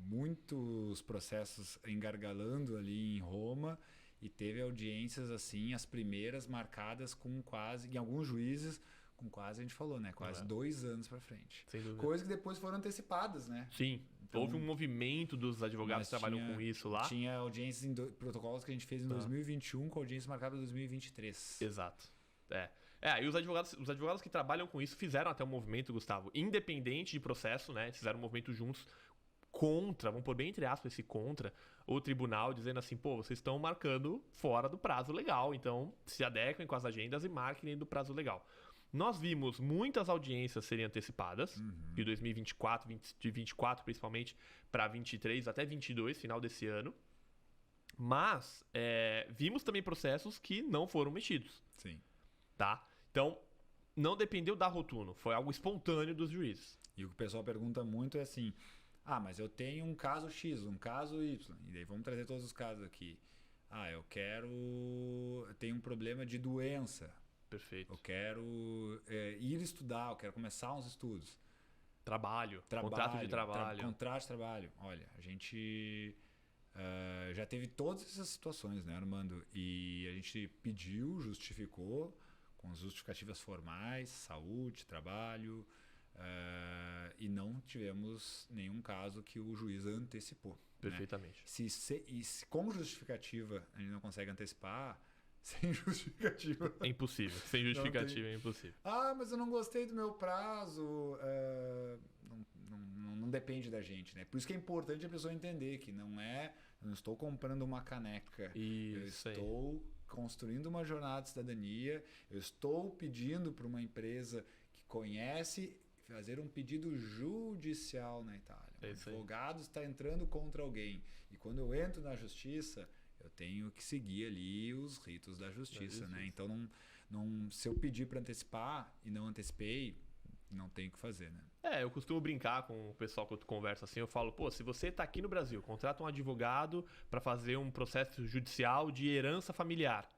muitos processos engargalando ali em Roma. E teve audiências assim, as primeiras marcadas com quase, em alguns juízes, com quase, a gente falou, né? Quase 2 anos pra frente. Sem dúvida. Coisas que depois foram antecipadas, né? Sim. Então, houve um movimento dos advogados que trabalham com isso lá. Tinha audiências em protocolos que a gente fez em 2021 com audiência marcada em 2023. Exato. E os advogados que trabalham com isso fizeram até um movimento, Gustavo, independente de processo, né? Fizeram um movimento juntos contra, vamos pôr bem entre aspas esse contra, o tribunal, dizendo assim, vocês estão marcando fora do prazo legal, então se adequem com as agendas e marquem dentro do prazo legal. Nós vimos muitas audiências serem antecipadas, de 2024, de 24 principalmente, para 23 até 22, final desse ano. Mas vimos também processos que não foram mexidos. Sim. Tá? Então, não dependeu da Rotuno, foi algo espontâneo dos juízes. E o que o pessoal pergunta muito é assim, mas eu tenho um caso X, um caso Y, e daí vamos trazer todos os casos aqui. Eu tenho um problema de doença. Perfeito. Eu quero ir estudar, eu quero começar uns estudos. Trabalho, contrato de trabalho. Contrato de trabalho. Olha, a gente já teve todas essas situações, né, Armando? E a gente pediu, justificou, com as justificativas formais, saúde, trabalho, E não tivemos nenhum caso que o juiz antecipou. Perfeitamente. Né? Se com justificativa a gente não consegue antecipar, sem justificativa... É impossível. Sem justificativa é impossível. Mas eu não gostei do meu prazo. Não depende da gente, né? Por isso que é importante a pessoa entender que eu não estou comprando uma caneca. Isso eu estou construindo uma jornada de cidadania. Eu estou pedindo para uma empresa que conhece fazer um pedido judicial na Itália. O advogado está entrando contra alguém. E quando eu entro na justiça, eu tenho que seguir ali os ritos da justiça, né? Então, se eu pedir para antecipar e não antecipei, não tem o que fazer, né? Eu costumo brincar com o pessoal que eu converso assim, eu falo, se você está aqui no Brasil, contrata um advogado para fazer um processo judicial de herança familiar.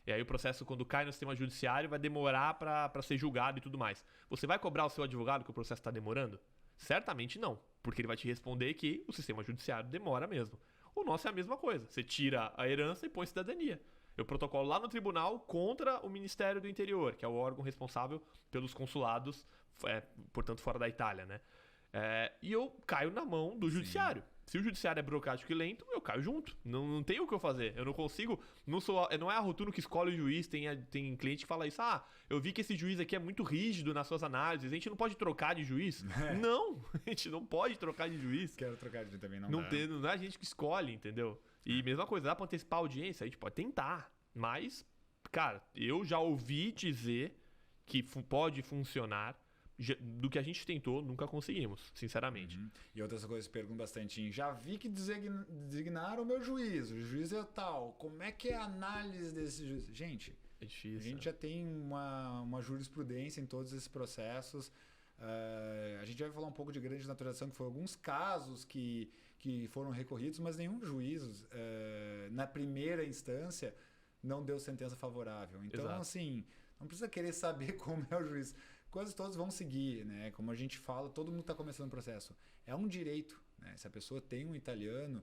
E aí o processo, quando cai no sistema judiciário, vai demorar para ser julgado e tudo mais. Você vai cobrar o seu advogado que o processo está demorando? Certamente não, porque ele vai te responder que o sistema judiciário demora mesmo. O nosso é a mesma coisa, você tira a herança e põe cidadania. Eu protocolo lá no tribunal contra o Ministério do Interior, que é o órgão responsável pelos consulados, portanto fora da Itália, né? E eu caio na mão do judiciário. Se o judiciário é burocrático e lento, eu caio junto. Não tem o que eu fazer. Eu não consigo... Não é a Rotuno que escolhe o juiz. Tem cliente que fala isso. Eu vi que esse juiz aqui é muito rígido nas suas análises. A gente não pode trocar de juiz. Não, a gente não pode trocar de juiz. Quero trocar de juiz também, não dá. Não é a gente que escolhe, entendeu? E mesma coisa, dá pra antecipar a audiência? A gente pode tentar. Mas, cara, eu já ouvi dizer que pode funcionar. Do que a gente tentou, nunca conseguimos, sinceramente. E outras coisas perguntam bastante. Já vi que designaram o meu juiz. O juiz é tal. Como é que é a análise desse juiz? Gente, é difícil, a gente já tem uma jurisprudência em todos esses processos. A gente vai falar um pouco de grande naturalização, que foram alguns casos que foram recorridos, mas nenhum juiz, na primeira instância, não deu sentença favorável. Então, assim, não precisa querer saber como é o juiz. Coisas todas vão seguir, né? Como a gente fala, todo mundo está começando o processo. É um direito, né? Se a pessoa tem um italiano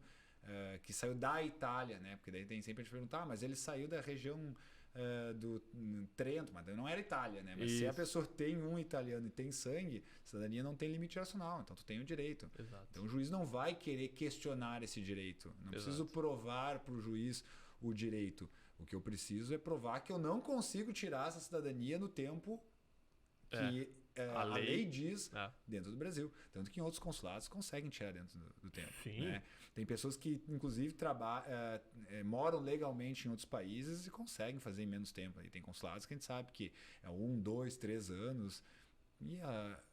que saiu da Itália, né? Porque daí tem sempre a gente perguntar, mas ele saiu da região do Trento, mas não era Itália, né? Mas se a pessoa tem um italiano e tem sangue, cidadania não tem limite nacional, então tu tem o direito. Então o juiz não vai querer questionar esse direito. Não preciso provar para o juiz o direito. O que eu preciso é provar que eu não consigo tirar essa cidadania no tempo que a lei diz dentro do Brasil. Tanto que em outros consulados conseguem tirar dentro do tempo. Né? Tem pessoas que, inclusive, moram legalmente em outros países e conseguem fazer em menos tempo. E tem consulados que a gente sabe que é 1, 2, 3 anos e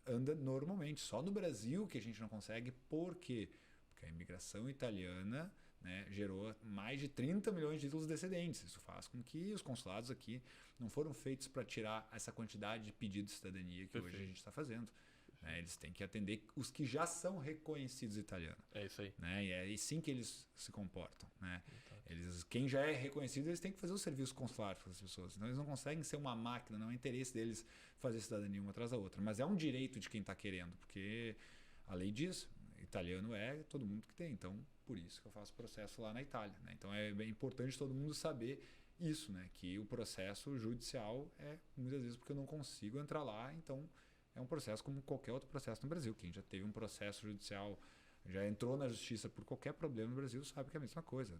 anda normalmente. Só no Brasil que a gente não consegue. Por quê? Porque a imigração italiana, né, gerou mais de 30 milhões de títulos descendentes. Isso faz com que os consulados aqui não foram feitos para tirar essa quantidade de pedidos de cidadania que hoje a gente está fazendo. Né? Eles têm que atender os que já são reconhecidos italianos. É isso aí. Né? E é assim que eles se comportam. Né? Quem já é reconhecido, eles têm que fazer o serviço consular para as pessoas. Então, eles não conseguem ser uma máquina, não é interesse deles fazer cidadania uma atrás da outra. Mas é um direito de quem está querendo, porque a lei diz, italiano é todo mundo que tem. Então, por isso que eu faço processo lá na Itália. Né? Então, é bem importante todo mundo saber isso, né? Que o processo judicial muitas vezes porque eu não consigo entrar lá, então é um processo como qualquer outro processo no Brasil. Quem já teve um processo judicial, já entrou na justiça por qualquer problema no Brasil, sabe que é a mesma coisa.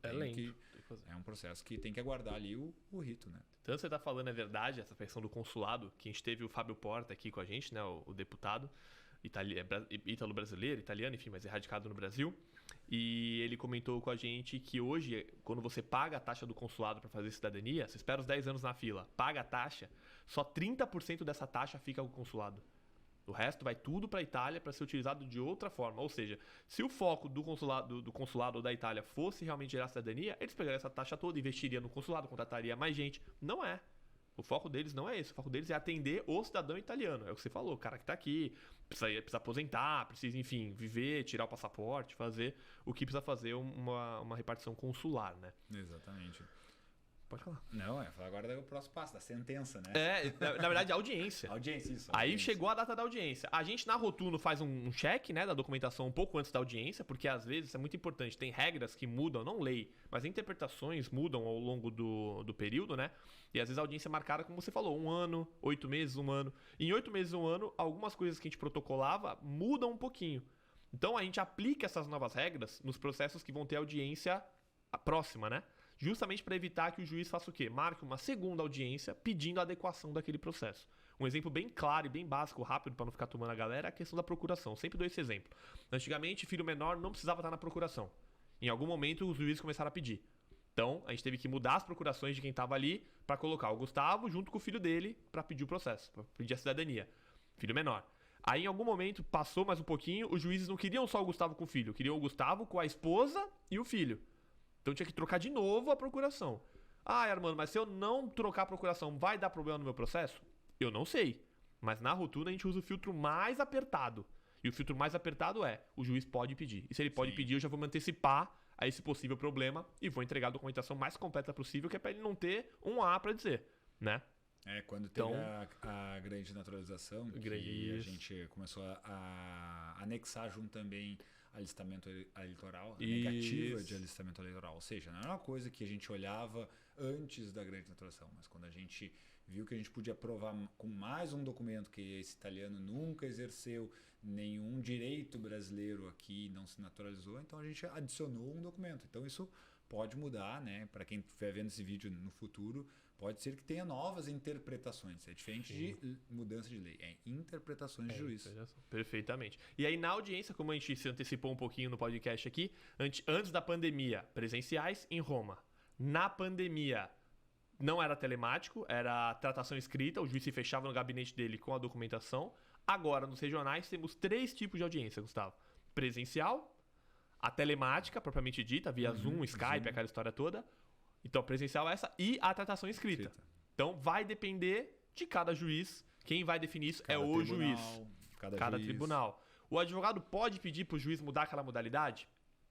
É um processo que tem que aguardar ali o rito, né? Então você está falando, é verdade, essa questão do consulado, que a gente teve o Fábio Porta aqui com a gente, né? O deputado ítalo-brasileiro, italiano, enfim, mas radicado no Brasil. E ele comentou com a gente que hoje, quando você paga a taxa do consulado para fazer cidadania, você espera os 10 anos na fila, paga a taxa, só 30% dessa taxa fica com o consulado. O resto vai tudo para a Itália para ser utilizado de outra forma. Ou seja, se o foco do consulado ou da Itália fosse realmente gerar cidadania, eles pegariam essa taxa toda, investiriam no consulado, contrataria mais gente. Não é. O foco deles não é esse. O foco deles é atender o cidadão italiano. É o que você falou. O cara que está aqui precisa aposentar, precisa, enfim, viver, tirar o passaporte, fazer o que precisa fazer uma repartição consular, né? Exatamente. Pode falar. Não, agora é o próximo passo, da sentença, né? Na verdade, a audiência. Audiência, isso. Aí audiência. chegou a data da audiência. A gente na Rotuno faz um check, né, da documentação um pouco antes da audiência, porque às vezes isso é muito importante. Tem regras que mudam, não lei, mas interpretações mudam ao longo do período, né? E às vezes a audiência é marcada, como você falou, 1 ano, 8 meses, 1 ano. Em 8 meses, 1 ano, algumas coisas que a gente protocolava mudam um pouquinho. Então a gente aplica essas novas regras nos processos que vão ter audiência próxima, né? Justamente para evitar que o juiz faça o quê? Marque uma segunda audiência pedindo a adequação daquele processo. Um exemplo bem claro e bem básico, rápido, para não ficar tomando a galera, é a questão da procuração. Sempre dou esse exemplo. Antigamente, filho menor não precisava estar na procuração. Em algum momento, os juízes começaram a pedir. Então, a gente teve que mudar as procurações de quem estava ali para colocar o Gustavo junto com o filho dele para pedir o processo, para pedir a cidadania. Filho menor. Aí, em algum momento, passou mais um pouquinho, os juízes não queriam só o Gustavo com o filho, queriam o Gustavo com a esposa e o filho. Então tinha que trocar de novo a procuração. Ah, Armando, mas se eu não trocar a procuração, vai dar problema no meu processo? Eu não sei. Mas na Rotuno a gente usa o filtro mais apertado. E o filtro mais apertado é, o juiz pode pedir. E se ele pode pedir, eu já vou me antecipar a esse possível problema e vou entregar a documentação mais completa possível, que é para ele não ter um A para dizer, né? Quando teve a grande naturalização, que a gente começou a anexar junto também alistamento eleitoral, a negativa de alistamento eleitoral. Ou seja, não era uma coisa que a gente olhava antes da grande naturalização, mas quando a gente viu que a gente podia provar com mais um documento que esse italiano nunca exerceu nenhum direito brasileiro aqui, não se naturalizou, então a gente adicionou um documento. Então isso pode mudar, né? Para quem estiver vendo esse vídeo no futuro, pode ser que tenha novas interpretações. É diferente de mudança de lei, é interpretações de juiz. Perfeitamente. E aí na audiência, como a gente se antecipou um pouquinho no podcast aqui, antes da pandemia, presenciais em Roma. Na pandemia, não era telemático, era tratação escrita, o juiz se fechava no gabinete dele com a documentação. Agora, nos regionais, temos 3 tipos de audiência, Gustavo. Presencial, a telemática, propriamente dita, via Zoom, Skype, aquela história toda. Então, presencial é essa, e a tratação escrita. Então, vai depender de cada juiz. Quem vai definir isso é o juiz. Cada tribunal. O advogado pode pedir para o juiz mudar aquela modalidade?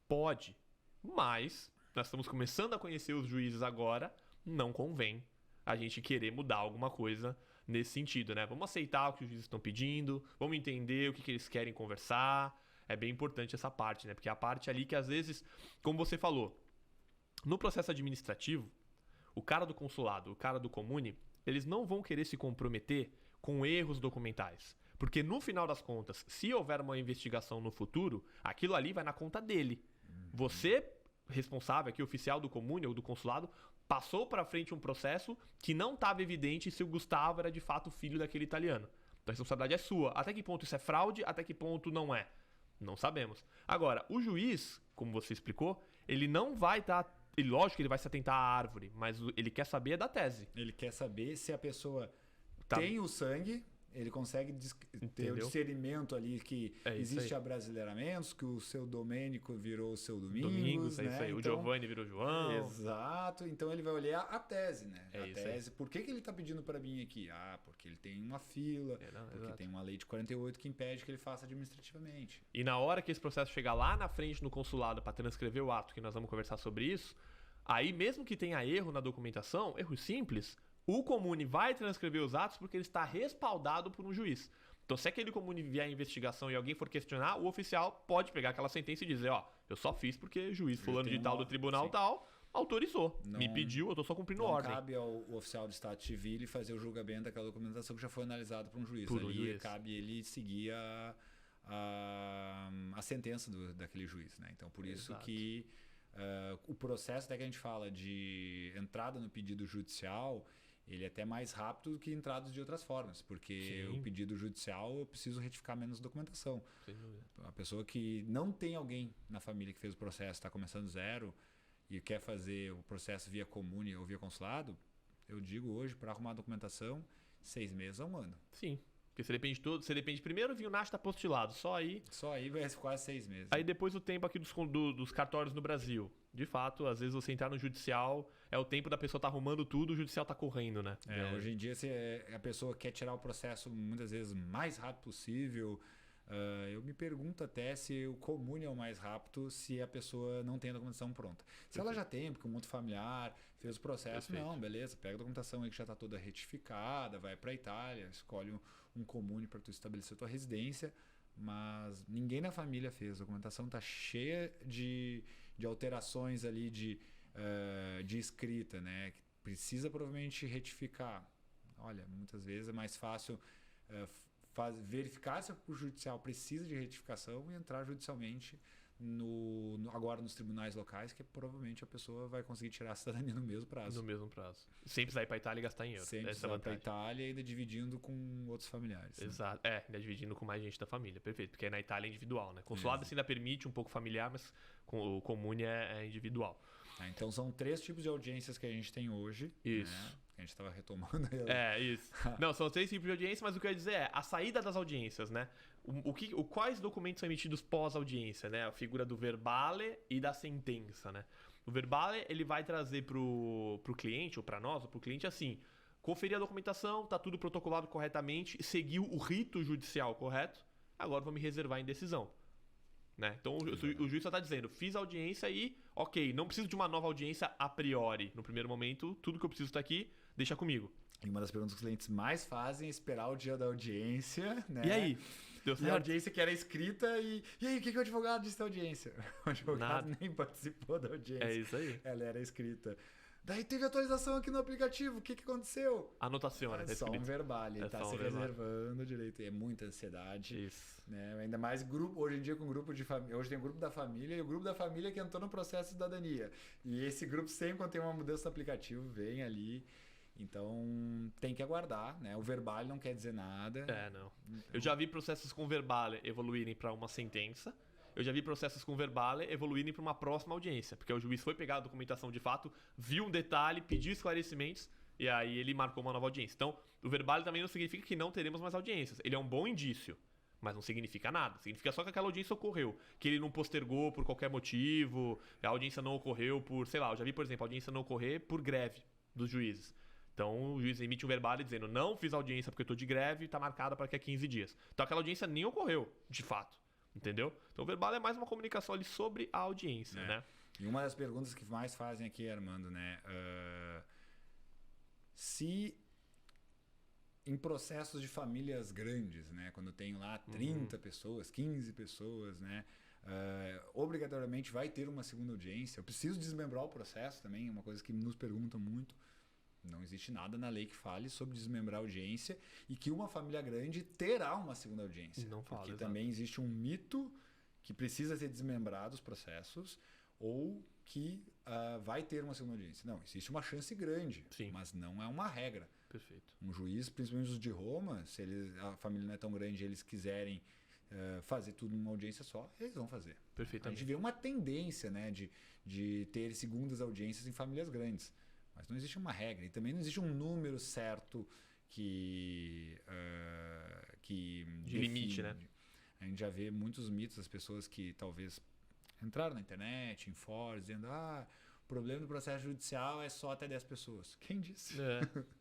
Pode. Mas, nós estamos começando a conhecer os juízes agora, não convém a gente querer mudar alguma coisa nesse sentido, né? Vamos aceitar o que os juízes estão pedindo, vamos entender o que eles querem conversar. É bem importante essa parte, né? Porque é a parte ali que às vezes, como você falou, no processo administrativo, o cara do consulado, o cara do comune, eles não vão querer se comprometer com erros documentais. Porque no final das contas, se houver uma investigação no futuro, aquilo ali vai na conta dele. Você, responsável aqui, oficial do comune ou do consulado, passou para frente um processo que não estava evidente se o Gustavo era de fato filho daquele italiano. Então a responsabilidade é sua. Até que ponto isso é fraude, até que ponto não é? Não sabemos. Agora, o juiz, como você explicou, ele não vai estar... lógico que ele vai se atentar à árvore, mas ele quer saber da tese. Ele quer saber se a pessoa tem o sangue, ele consegue ter o discernimento ali que existe abrasileiramentos, que o seu Domênico virou o seu Domingos, né? É isso aí. Então, o Giovanni virou João. Exato. Então ele vai olhar a tese, né? A tese. Por que ele está pedindo para mim aqui? Ah, porque ele tem uma fila, porque tem uma lei de 48 que impede que ele faça administrativamente. E na hora que esse processo chegar lá na frente no consulado para transcrever o ato, que nós vamos conversar sobre isso, aí mesmo que tenha erro na documentação, erro simples, o comune vai transcrever os atos porque ele está respaldado por um juiz. Então, se aquele comune vier a investigação e alguém for questionar, o oficial pode pegar aquela sentença e dizer, eu só fiz porque juiz fulano de tal do tribunal tal autorizou, me pediu, eu tô só cumprindo ordem. Não cabe ao oficial de Estado Civil fazer o julgamento daquela documentação que já foi analisada por um juiz. Ali cabe ele seguir a sentença daquele juiz, né? Então, por isso que o processo até que a gente fala de entrada no pedido judicial, ele é até mais rápido do que entradas de outras formas, porque o pedido judicial eu preciso retificar menos documentação. A pessoa que não tem alguém na família que fez o processo, está começando zero e quer fazer o processo via comune ou via consulado, eu digo hoje, para arrumar a documentação, 6 meses a 1 ano. Sim. Porque você depende primeiro vir o NASH apostilado, só aí vai quase 6 meses. Aí depois o tempo aqui dos cartórios no Brasil. De fato, às vezes você entrar no judicial, é o tempo da pessoa tá arrumando tudo, o judicial tá correndo, né? Hoje em dia a pessoa quer tirar o processo muitas vezes mais rápido possível, Eu me pergunto até se o comune é o mais rápido se a pessoa não tem a documentação pronta. Se ela já tem, porque um outro familiar fez o processo, não, beleza, pega a documentação aí que já está toda retificada, vai para a Itália, escolhe um comune para tu estabelecer a tua residência, mas ninguém na família fez. A documentação está cheia de alterações ali de escrita, né? Que precisa provavelmente retificar. Olha, muitas vezes é mais fácil verificar se o judicial precisa de retificação e entrar judicialmente agora nos tribunais locais, que provavelmente a pessoa vai conseguir tirar a cidadania no mesmo prazo. No mesmo prazo. Sem precisar ir para a Itália e gastar em euro. Sem precisar ir para a Itália e ainda dividindo com outros familiares. Exato. Né? Ainda dividindo com mais gente da família. Perfeito. Porque na Itália é individual, né? Consulado ainda permite um pouco familiar, mas o comune é individual. Então são 3 tipos de audiências que a gente tem hoje. Isso. Né? A gente estava retomando. Isso. Não, são 3 tipos de audiência, mas o que eu ia dizer é a saída das audiências, né? Quais documentos são emitidos pós-audiência, né? A figura do verbale e da sentença, né? O verbale, ele vai trazer pro cliente, ou para nós, ou pro cliente, assim, conferir a documentação, tá tudo protocolado corretamente, seguiu o rito judicial correto, agora vou me reservar em decisão. Né? Então o juiz só está dizendo, fiz a audiência e, ok, não preciso de uma nova audiência a priori. No primeiro momento, tudo que eu preciso está aqui, deixa comigo. E uma das perguntas que os clientes mais fazem é esperar o dia da audiência, né? E aí? Deu certo? E a audiência que era escrita e aí, o que o advogado disse da audiência? O advogado nem participou da audiência. É isso aí. Ela era escrita. Daí teve atualização aqui no aplicativo, o que aconteceu? Anotação, né? É só um verbal, ele tá se reservando direito. É muita ansiedade. Isso. Né? Ainda mais grupo, hoje em dia com grupo de família. Hoje tem o grupo da família e o grupo da família que entrou no processo de cidadania. E esse grupo sempre quando tem uma mudança no aplicativo, vem ali. Então tem que aguardar, né? O verbal não quer dizer nada. Não. Então... Eu já vi processos com verbal evoluírem para uma sentença. Eu já vi processos com verbale evoluírem para uma próxima audiência, porque o juiz foi pegar a documentação de fato, viu um detalhe, pediu esclarecimentos e aí ele marcou uma nova audiência. Então, o verbale também não significa que não teremos mais audiências. Ele é um bom indício, mas não significa nada. Significa só que aquela audiência ocorreu, que ele não postergou por qualquer motivo, a audiência não ocorreu por, sei lá, eu já vi, por exemplo, a audiência não ocorrer por greve dos juízes. Então, o juiz emite um verbale dizendo, não fiz audiência porque eu estou de greve e está marcada para daqui a 15 dias. Então, aquela audiência nem ocorreu, de fato. Entendeu? Então o verbal é mais uma comunicação ali sobre a audiência, né? E uma das perguntas que mais fazem aqui, Armando, né? Se em processos de famílias grandes, né? Quando tem lá 30 pessoas, 15 pessoas, né? Obrigatoriamente vai ter uma segunda audiência. Eu preciso desmembrar o processo também, é uma coisa que nos perguntam muito. Não existe nada na lei que fale sobre desmembrar a audiência e que uma família grande terá uma segunda audiência. Não fala, porque exato. Também existe um mito que precisa ser desmembrado os processos ou que vai ter uma segunda audiência. Não, existe uma chance grande, Sim. mas não é uma regra. Perfeito. Um juiz, principalmente os de Roma, se a família não é tão grande e eles quiserem fazer tudo numa audiência só, eles vão fazer. Perfeitamente. A gente vê uma tendência, né, de ter segundas audiências em famílias grandes. Mas não existe uma regra e também não existe um número certo que de define. limite, né? A gente já vê muitos mitos das pessoas que talvez entraram na internet, em fóruns, dizendo o problema do processo judicial é só até 10 pessoas. Quem disse?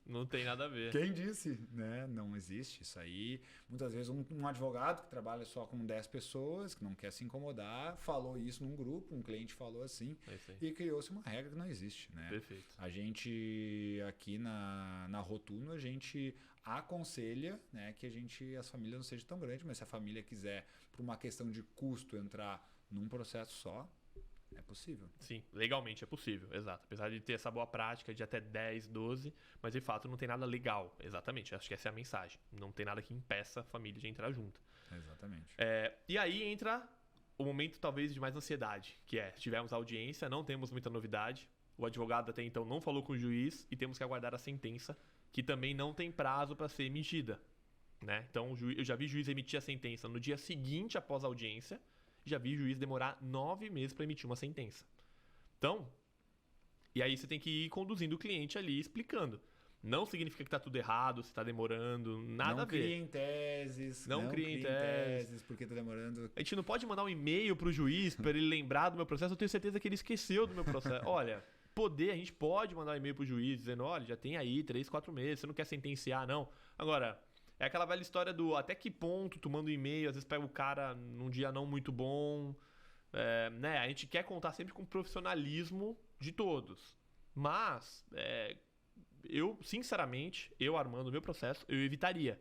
Não tem nada a ver. Quem disse? Né? Não existe isso aí. Muitas vezes um advogado que trabalha só com 10 pessoas, que não quer se incomodar, falou isso num grupo, um cliente falou assim, e criou-se uma regra que não existe. Né? Perfeito. A gente, aqui na Rotuno, a gente aconselha, né, que as famílias não sejam tão grandes, mas se a família quiser, por uma questão de custo, entrar num processo só, é possível. Sim, legalmente é possível, exato. Apesar de ter essa boa prática de até 10, 12, mas de fato não tem nada legal, exatamente. Acho que essa é a mensagem. Não tem nada que impeça a família de entrar junto. Exatamente. E aí entra o momento talvez de mais ansiedade, que é, tivemos a audiência, não temos muita novidade, o advogado até então não falou com o juiz e temos que aguardar a sentença, que também não tem prazo para ser emitida. Né? Então eu já vi juiz emitir a sentença no dia seguinte após a audiência, já vi juiz demorar 9 meses para emitir uma sentença. Então, e aí você tem que ir conduzindo o cliente ali, explicando. Não significa que está tudo errado, se está demorando, nada a ver. Não criem teses. Não criem teses. Porque está demorando. A gente não pode mandar um e-mail pro juiz para ele lembrar do meu processo. Eu tenho certeza que ele esqueceu do meu processo. Olha, a gente pode mandar um e-mail pro juiz dizendo, olha, já tem aí 3, 4 meses, você não quer sentenciar, não. Agora, É aquela velha história do até que ponto tu manda um e-mail, às vezes pega o cara num dia não muito bom. Né? A gente quer contar sempre com o profissionalismo de todos. Mas, eu, sinceramente, armando o meu processo, eu evitaria.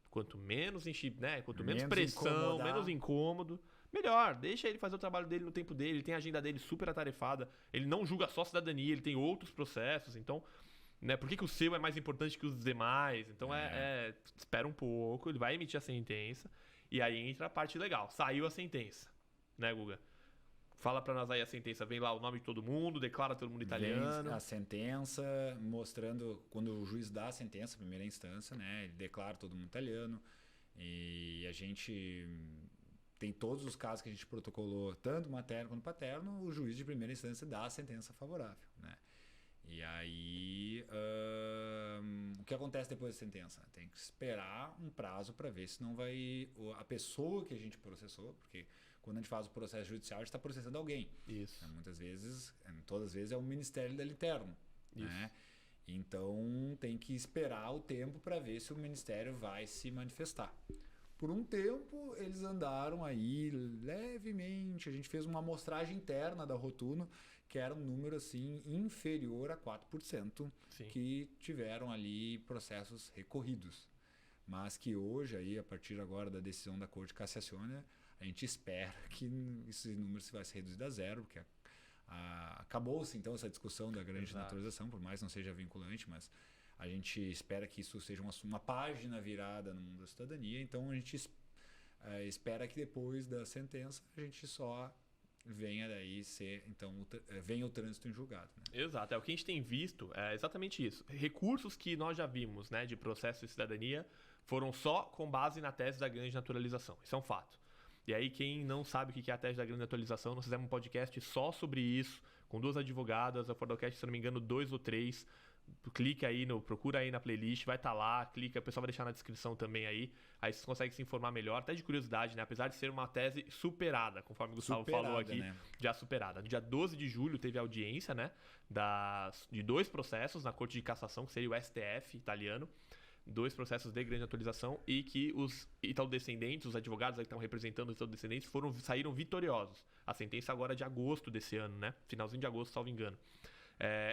Quanto menos né? Quanto menos pressão, menos incômodo, melhor. Deixa ele fazer o trabalho dele no tempo dele. Ele tem a agenda dele super atarefada. Ele não julga só cidadania, ele tem outros processos. Então, né? Por que o seu é mais importante que os demais? Então, espera um pouco, ele vai emitir a sentença. E aí entra a parte legal. Saiu a sentença, né, Guga? Fala pra nós aí a sentença. Vem lá o nome de todo mundo, declara todo mundo italiano. Vem a sentença, mostrando... Quando o juiz dá a sentença, primeira instância, né? Ele declara todo mundo italiano. E a gente... Tem todos os casos que a gente protocolou, tanto materno quanto paterno, o juiz de primeira instância dá a sentença favorável, né? E aí... o que acontece depois da sentença? Tem que esperar um prazo para ver se não vai... A pessoa que a gente processou, porque... Quando a gente faz o processo judicial, a gente está processando alguém. Isso. Muitas vezes, todas as vezes, é o Ministério da Interno. Né? Então, tem que esperar o tempo para ver se o Ministério vai se manifestar. Por um tempo, eles andaram aí levemente. A gente fez uma amostragem interna da Rotuno, que era um número assim inferior a 4%, Sim. que tiveram ali processos recorridos. Mas que hoje, aí, a partir agora da decisão da Corte Cassazione, a gente espera que esse número vai ser reduzido a zero, porque acabou-se então essa discussão da grande naturalização, por mais que não seja vinculante, mas a gente espera que isso seja uma página virada no mundo da cidadania. Então a gente espera que depois da sentença a gente só venha daí venha o trânsito em julgado. Né? Exato, o que a gente tem visto é exatamente isso. Recursos que nós já vimos, né, de processo de cidadania foram só com base na tese da grande naturalização. Isso é um fato. E aí, quem não sabe o que é a tese da grande atualização, nós fizemos um podcast só sobre isso, com 2 advogadas, a Fordocast, se não me engano, 2 ou 3. Clica aí, procura aí na playlist, vai estar lá, clica, o pessoal vai deixar na descrição também aí. Aí vocês conseguem se informar melhor, até de curiosidade, né? Apesar de ser uma tese superada, conforme o Gustavo falou aqui, né? Já superada. No dia 12 de julho teve audiência, né? De 2 processos na Corte de Cassação, que seria o STF italiano. 2 processos de grande atualização e que os italo-descendentes, os advogados que estão representando os italo-descendentes, saíram vitoriosos. A sentença agora é de agosto desse ano, né? Finalzinho de agosto, salvo engano.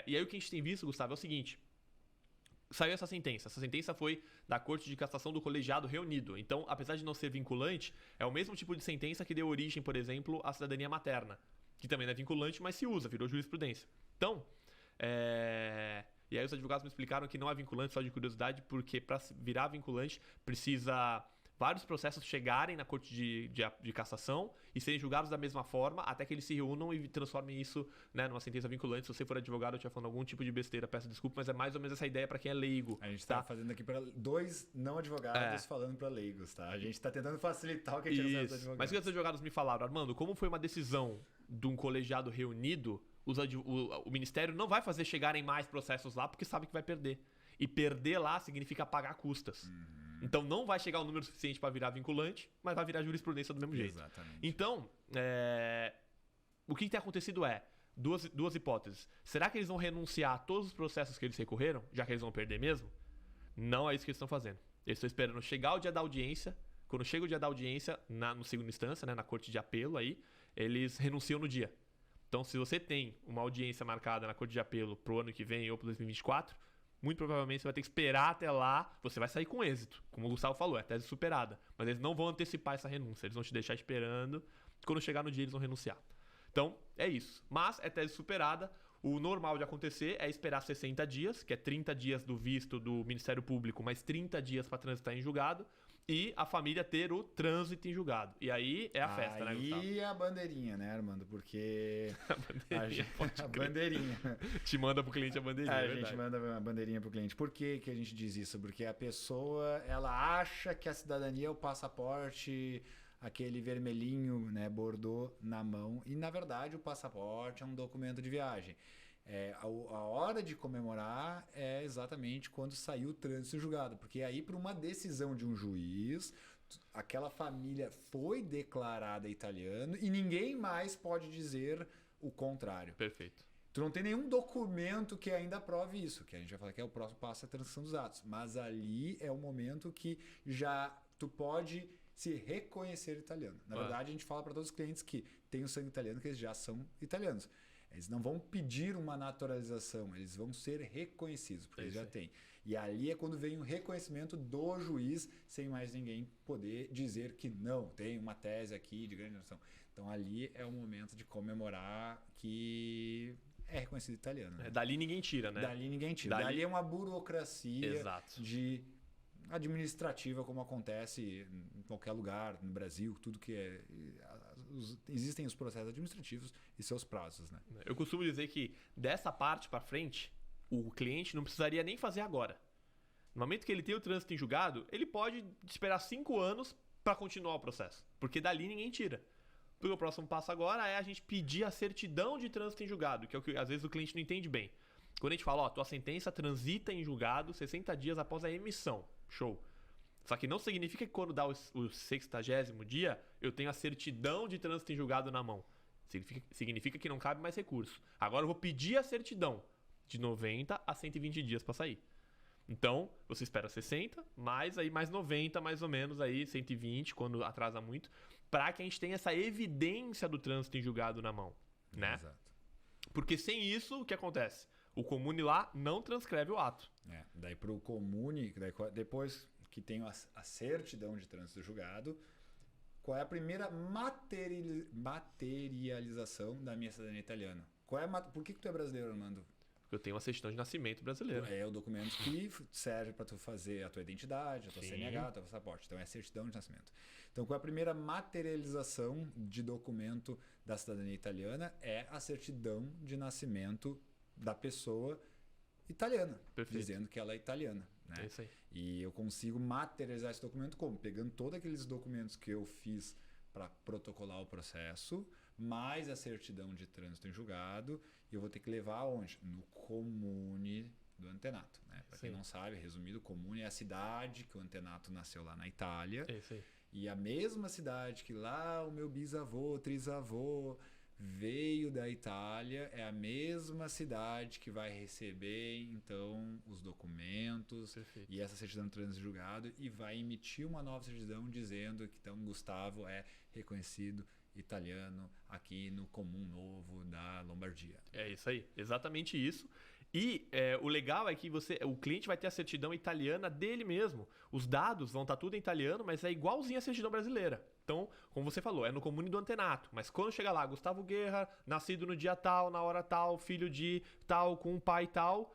E aí o que a gente tem visto, Gustavo, é o seguinte. Saiu essa sentença. Essa sentença foi da Corte de Cassação do Colegiado Reunido. Então, apesar de não ser vinculante, é o mesmo tipo de sentença que deu origem, por exemplo, à cidadania materna. Que também não é vinculante, mas se usa, virou jurisprudência. Então, E aí os advogados me explicaram que não é vinculante, só de curiosidade, porque para virar vinculante precisa vários processos chegarem na Corte de Cassação e serem julgados da mesma forma até que eles se reúnam e transformem isso, né, numa sentença vinculante. Se você for advogado, eu estiver falando algum tipo de besteira, peço desculpa, mas é mais ou menos essa ideia para quem é leigo. A gente tá fazendo aqui para 2 não advogados falando para leigos, tá? A gente tá tentando facilitar o que a gente recebe dos advogados. Mas o que os advogados me falaram, Armando, como foi uma decisão de um colegiado reunido, o Ministério não vai fazer chegarem mais processos lá porque sabe que vai perder. E perder lá significa pagar custas. Então não vai chegar o número suficiente para virar vinculante, mas vai virar jurisprudência do mesmo jeito. Exatamente. Então, o que tem acontecido duas hipóteses. Será que eles vão renunciar a todos os processos que eles recorreram, já que eles vão perder mesmo? Não é isso que eles estão fazendo. Eles estão esperando chegar o dia da audiência. Quando chega o dia da audiência, no segunda instância, né, na corte de apelo, aí, eles renunciam no dia. Então, se você tem uma audiência marcada na corte de apelo pro ano que vem ou pro 2024, muito provavelmente você vai ter que esperar até lá. Você vai sair com êxito. Como o Gustavo falou, é tese superada. Mas eles não vão antecipar essa renúncia. Eles vão te deixar esperando. Quando chegar no dia, eles vão renunciar. Então, é isso. Mas é tese superada. O normal de acontecer é esperar 60 dias, que é 30 dias do visto do Ministério Público, mais 30 dias para transitar em julgado. E a família ter o trânsito em julgado. E aí é a festa, né, Gustavo? Aí a bandeirinha, né, Armando? Porque... a bandeirinha. Te manda pro cliente a bandeirinha, a gente manda a bandeirinha pro cliente. Por que a gente diz isso? Porque a pessoa, ela acha que a cidadania é o passaporte, aquele vermelhinho, né, bordô na mão. E, na verdade, o passaporte é um documento de viagem. A hora de comemorar é exatamente quando saiu o trânsito julgado, porque aí, por uma decisão de um juiz, aquela família foi declarada italiana e ninguém mais pode dizer o contrário. Perfeito. Tu não tem nenhum documento que ainda prove isso, que a gente vai falar que é o próximo passo, a transição dos atos. Mas ali é o momento que já tu pode se reconhecer italiano. Na verdade, a gente fala para todos os clientes que têm o sangue italiano, que eles já são italianos. Eles não vão pedir uma naturalização, eles vão ser reconhecidos, porque eles já têm. E ali é quando vem o reconhecimento do juiz, sem mais ninguém poder dizer que não, tem uma tese aqui de grande nação. Então ali é o momento de comemorar que é reconhecido italiano. Né? Dali ninguém tira, né? Dali ninguém tira. Dali é uma burocracia de administrativa, como acontece em qualquer lugar no Brasil, tudo que é... Existem os processos administrativos e seus prazos, né? Eu costumo dizer que dessa parte para frente, o cliente não precisaria nem fazer agora. No momento que ele tem o trânsito em julgado, ele pode esperar 5 anos para continuar o processo, porque dali ninguém tira. Porque o próximo passo agora é a gente pedir a certidão de trânsito em julgado, que é o que às vezes o cliente não entende bem. Quando a gente fala, tua sentença transita em julgado 60 dias após a emissão. Show. Só que não significa que quando dá o 60º dia, eu tenho a certidão de trânsito em julgado na mão. Significa que não cabe mais recurso. Agora eu vou pedir a certidão de 90 a 120 dias para sair. Então, você espera 60, mais 90 mais ou menos, aí 120, quando atrasa muito, para que a gente tenha essa evidência do trânsito em julgado na mão. Né? Exato. Porque sem isso, o que acontece? O comune lá não transcreve o ato. Daí para o comune, depois que tem a certidão de trânsito julgado, qual é a primeira materialização da minha cidadania italiana? Por que tu é brasileiro, Armando? Porque eu tenho uma certidão de nascimento brasileira. É o documento que serve para tu fazer a tua identidade, a tua CNH, o teu passaporte. Então é a certidão de nascimento. Então qual é a primeira materialização de documento da cidadania italiana? É a certidão de nascimento da pessoa italiana, dizendo que ela é italiana. Né? É isso aí. E eu consigo materializar esse documento como? Pegando todos aqueles documentos que eu fiz para protocolar o processo, mais a certidão de trânsito em julgado, e eu vou ter que levar aonde? No comune do antenato. Né? Para quem não sabe, resumido, o comune é a cidade que o antenato nasceu lá na Itália. É isso aí. E a mesma cidade que lá o meu bisavô, trisavô veio da Itália, é a mesma cidade que vai receber então os documentos. Perfeito. E essa certidão de trânsito julgado e vai emitir uma nova certidão dizendo que então Gustavo é reconhecido italiano aqui no Comum Novo da Lombardia. É isso aí, exatamente isso. E o legal é que o cliente vai ter a certidão italiana dele mesmo. Os dados vão estar tudo em italiano, mas é igualzinho a certidão brasileira. Então, como você falou, é no comune do antenato. Mas quando chega lá, Gustavo Guerra, nascido no dia tal, na hora tal, filho de tal, com um pai tal,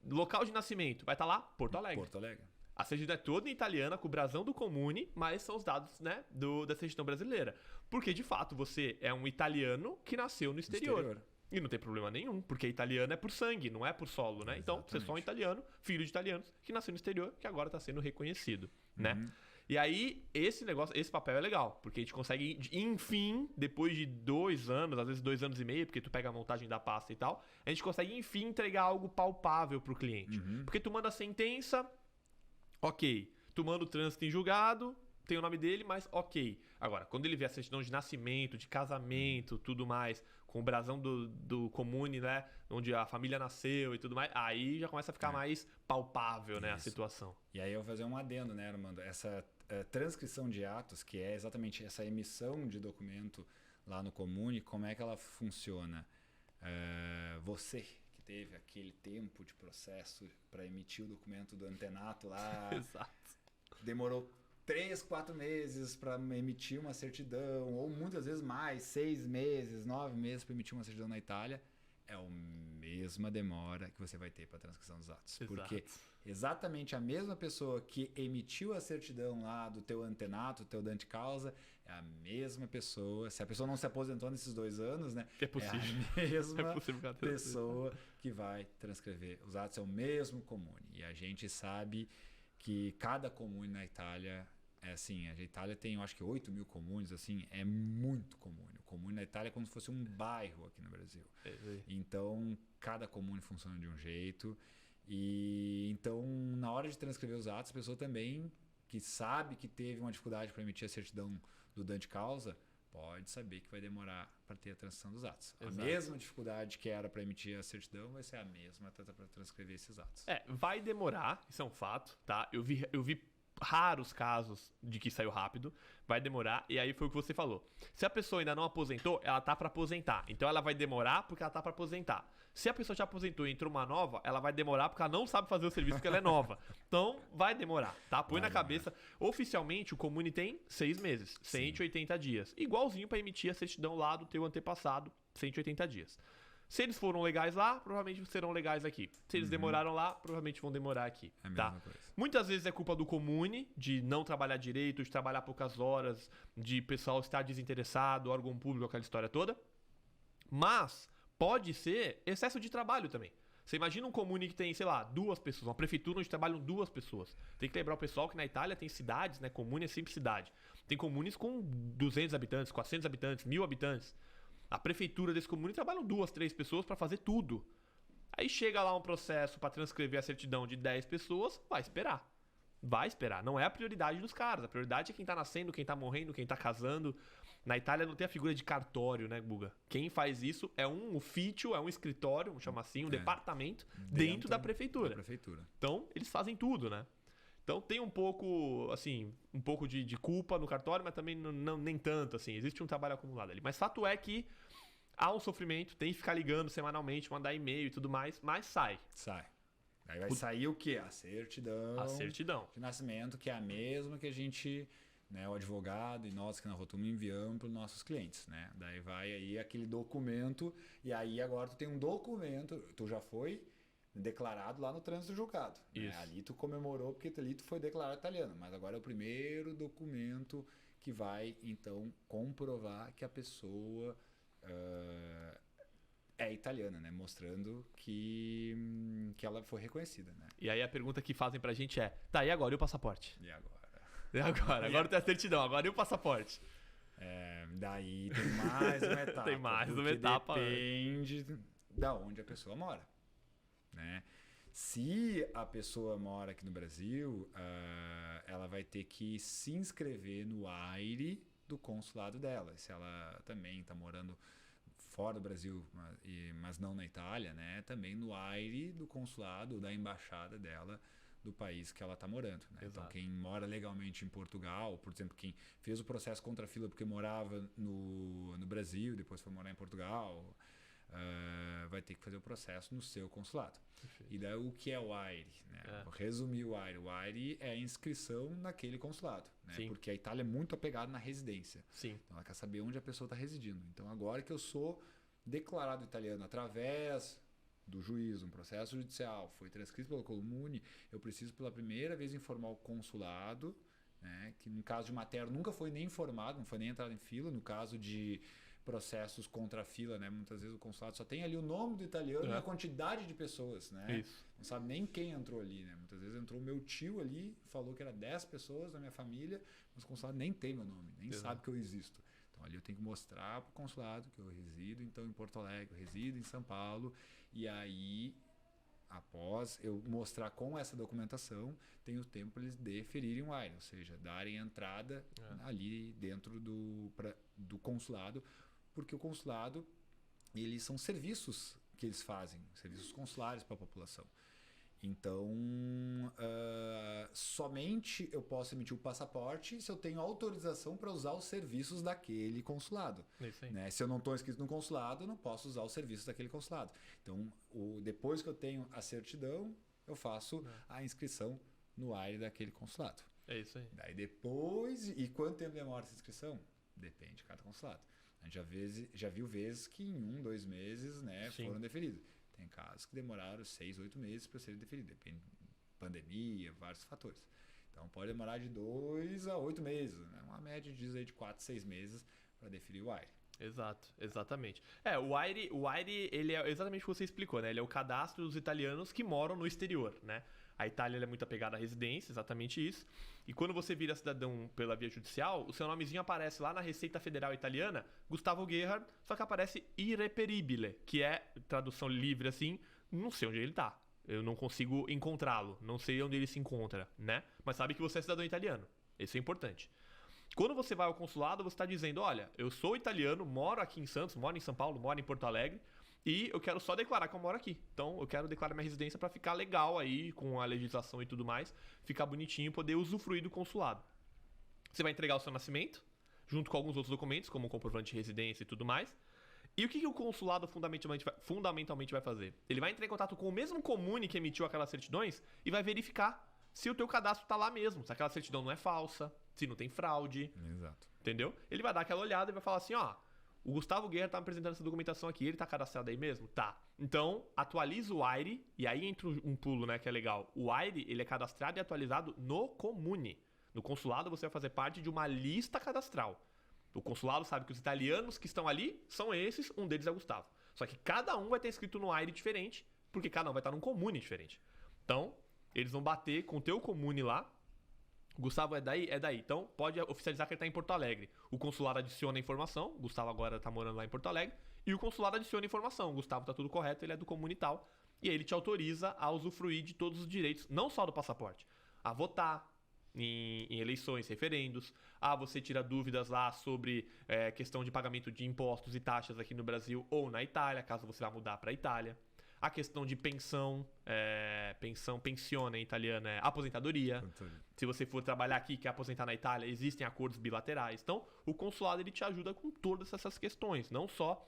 local de nascimento, vai estar lá, Porto Alegre. Porto Alegre. A certidão é toda em italiana, com o brasão do comune, mas são os dados, né, da certidão brasileira. Porque, de fato, você é um italiano que nasceu no exterior. E não tem problema nenhum, porque italiano é por sangue, não é por solo, né? Então, você é só um italiano, filho de italianos, que nasceu no exterior, que agora está sendo reconhecido, né? E aí, esse papel é legal, porque a gente consegue, enfim, depois de 2 anos, às vezes 2 anos e meio, porque tu pega a montagem da pasta e tal, a gente consegue, enfim, entregar algo palpável pro cliente. Porque tu manda a sentença, ok. Tu manda o trânsito em julgado, tem o nome dele, mas ok. Agora, quando ele vê a certidão de nascimento, de casamento, tudo mais, com o brasão do comune, né? Onde a família nasceu e tudo mais, aí já começa a ficar mais palpável, né? A situação. E aí eu vou fazer um adendo, né, Armando? Essa transcrição de atos, que é exatamente essa emissão de documento lá no comune, como é que ela funciona? Você que teve aquele tempo de processo para emitir o documento do antenato lá, Exato. demorou 3, 4 meses para emitir uma certidão, ou muitas vezes mais, 6 meses, 9 meses para emitir uma certidão na Itália, é a mesma demora que você vai ter para a transcrição dos atos. Exato. Porque exatamente a mesma pessoa que emitiu a certidão lá do teu antenato, do teu dante causa, é a mesma pessoa. Se a pessoa não se aposentou nesses 2 anos, né? É possível. É a mesma possível pessoa que vai transcrever os atos. É o mesmo comune. E a gente sabe que cada comune na Itália é assim, a Itália tem, eu acho que 8 mil comunes, assim, é muito comune. O comune na Itália é como se fosse um bairro aqui no Brasil. Então, cada comune funciona de um jeito. E então, na hora de transcrever os atos, a pessoa também, que sabe que teve uma dificuldade para emitir a certidão do dante causa, pode saber que vai demorar para ter a transição dos atos. Exato. A mesma dificuldade que era para emitir a certidão vai ser a mesma para transcrever esses atos. Vai demorar, isso é um fato, tá? Eu vi raros casos de que saiu rápido, vai demorar, e aí foi o que você falou. Se a pessoa ainda não aposentou, ela tá para aposentar. Então ela vai demorar porque ela tá para aposentar. Se a pessoa já aposentou e entrou uma nova, ela vai demorar porque ela não sabe fazer o serviço porque ela é nova. Então vai demorar, tá? Põe na cabeça. Oficialmente o Comune tem 6 meses, 180 dias. Igualzinho para emitir a certidão lá do teu antepassado, 180 dias. Se eles foram legais lá, provavelmente serão legais aqui. Se eles demoraram lá, provavelmente vão demorar aqui. É a tá? mesma coisa. Muitas vezes é culpa do Comune, de não trabalhar direito, de trabalhar poucas horas, de pessoal estar desinteressado, órgão público, aquela história toda. Mas pode ser excesso de trabalho também. Você imagina um Comune que tem, sei lá, 2 pessoas, uma prefeitura onde trabalham 2 pessoas. Tem que lembrar o pessoal que na Itália tem cidades, né? Comune é sempre cidade. Tem comunes com 200 habitantes, 400 habitantes, 1000 habitantes. A prefeitura desse comune trabalham 2, 3 pessoas para fazer tudo. Aí chega lá um processo para transcrever a certidão de 10 pessoas, vai esperar. Vai esperar. Não é a prioridade dos caras. A prioridade é quem tá nascendo, quem tá morrendo, quem tá casando. Na Itália não tem a figura de cartório, né, Guga? Quem faz isso é um ufficio, é um escritório, vamos chamar assim, um departamento dentro da prefeitura. Então, eles fazem tudo, né? Então tem um pouco, assim, um pouco de culpa no cartório, mas também nem tanto, assim. Existe um trabalho acumulado ali. Mas fato é que há um sofrimento, tem que ficar ligando semanalmente, mandar e-mail e tudo mais, mas sai. Sai. Aí vai sair o quê? A certidão de nascimento, que é a mesma que a gente, né, o advogado e nós que na Rotuma enviamos para os nossos clientes, né? Daí vai aí aquele documento, e aí agora tu tem um documento, tu já foi declarado lá no trânsito julgado. Né? Ali tu comemorou porque ali tu foi declarado italiano, mas agora é o primeiro documento que vai, então, comprovar que a pessoa é italiana, né? Mostrando que ela foi reconhecida, né? E aí a pergunta que fazem pra gente é, tá, e agora? E o passaporte? E agora? E agora? Agora tem a certidão, agora e o passaporte? Daí tem mais uma etapa. Tem mais uma etapa. Depende da onde a pessoa mora. Né? Se a pessoa mora aqui no Brasil, ela vai ter que se inscrever no AIRE do consulado dela. Se ela também está morando fora do Brasil, mas não na Itália, né? Também no AIRE do consulado, da embaixada dela, do país que ela está morando. Né? Então, quem mora legalmente em Portugal, por exemplo, quem fez o processo contra a fila porque morava no Brasil, depois foi morar em Portugal, vai ter que fazer o processo no seu consulado. Perfeito. E daí o que é o AIRE? Né? Vou resumir o AIRE. O AIRE é a inscrição naquele consulado. Né? Porque a Itália é muito apegada na residência. Sim. Então ela quer saber onde a pessoa está residindo. Então agora que eu sou declarado italiano através do juízo, um processo judicial, foi transcrito pelo Comune, eu preciso pela primeira vez informar o consulado, né? Que no caso de matéria nunca foi nem informado, não foi nem entrado em fila. No caso de processos contra a fila, né? Muitas vezes o consulado só tem ali o nome do italiano e a quantidade de pessoas, né? Isso. Não sabe nem quem entrou ali, né? Muitas vezes entrou o meu tio ali, falou que era 10 pessoas da minha família, mas o consulado nem tem meu nome, nem sabe que eu existo. Então ali eu tenho que mostrar para o consulado que eu resido, então em Porto Alegre, eu resido em São Paulo, e aí após eu mostrar com essa documentação, tem o tempo para eles deferirem o AIRE, ou seja, darem entrada ali dentro do consulado, porque o consulado, eles são serviços que eles fazem, serviços consulares para a população. Então, somente eu posso emitir o passaporte se eu tenho autorização para usar os serviços daquele consulado. Né? Se eu não estou inscrito no consulado, eu não posso usar os serviços daquele consulado. Então, depois que eu tenho a certidão, eu faço a inscrição no AIRE daquele consulado. É isso aí. Daí depois, e quanto tempo demora essa inscrição? Depende de cada consulado. A gente já viu vezes que em 1, 2 meses, né, foram deferidos. Tem casos que demoraram 6, 8 meses para serem deferidos. Depende de pandemia, vários fatores. Então pode demorar de 2 a 8 meses. Né? Uma média diz aí de 4, 6 meses para deferir o AIRE. Exato, exatamente. O AIRE, ele é exatamente o que você explicou, né? Ele é o cadastro dos italianos que moram no exterior, né? A Itália é muito apegada à residência, exatamente isso. E quando você vira cidadão pela via judicial, o seu nomezinho aparece lá na Receita Federal Italiana, Gustavo Gerhard, só que aparece irreperibile, que é, tradução livre assim, não sei onde ele está. Eu não consigo encontrá-lo, não sei onde ele se encontra, né? Mas sabe que você é cidadão italiano. Isso é importante. Quando você vai ao consulado, você está dizendo, olha, eu sou italiano, moro aqui em Santos, moro em São Paulo, moro em Porto Alegre, e eu quero só declarar que eu moro aqui. Então, eu quero declarar minha residência para ficar legal aí, com a legislação e tudo mais, ficar bonitinho e poder usufruir do consulado. Você vai entregar o seu nascimento, junto com alguns outros documentos, como o comprovante de residência e tudo mais. E o que o consulado fundamentalmente vai fazer? Ele vai entrar em contato com o mesmo comune que emitiu aquelas certidões e vai verificar se o teu cadastro está lá mesmo, se aquela certidão não é falsa, se não tem fraude. Exato. Entendeu? Ele vai dar aquela olhada e vai falar assim, ó, o Gustavo Guerra tá me apresentando essa documentação aqui, ele tá cadastrado aí mesmo? Tá. Então, atualiza o AIRE, e aí entra um pulo, né, que é legal. O AIRE, ele é cadastrado e atualizado no comune. No consulado, você vai fazer parte de uma lista cadastral. O consulado sabe que os italianos que estão ali são esses, um deles é o Gustavo. Só que cada um vai ter escrito no AIRE diferente, porque cada um vai estar num comune diferente. Então, eles vão bater com o teu comune lá. Gustavo é daí? É daí. Então, pode oficializar que ele está em Porto Alegre. O consulado adiciona a informação. O Gustavo agora está morando lá em Porto Alegre. E o consulado adiciona a informação. O Gustavo está tudo correto, ele é do comune tal. E aí ele te autoriza a usufruir de todos os direitos, não só do passaporte. A votar em eleições, referendos. Você tira dúvidas lá sobre questão de pagamento de impostos e taxas aqui no Brasil ou na Itália, caso você vá mudar para a Itália. A questão de pensão, pensione em italiano é aposentadoria. Se você for trabalhar aqui e quer aposentar na Itália, existem acordos bilaterais. Então, o consulado ele te ajuda com todas essas questões. Não só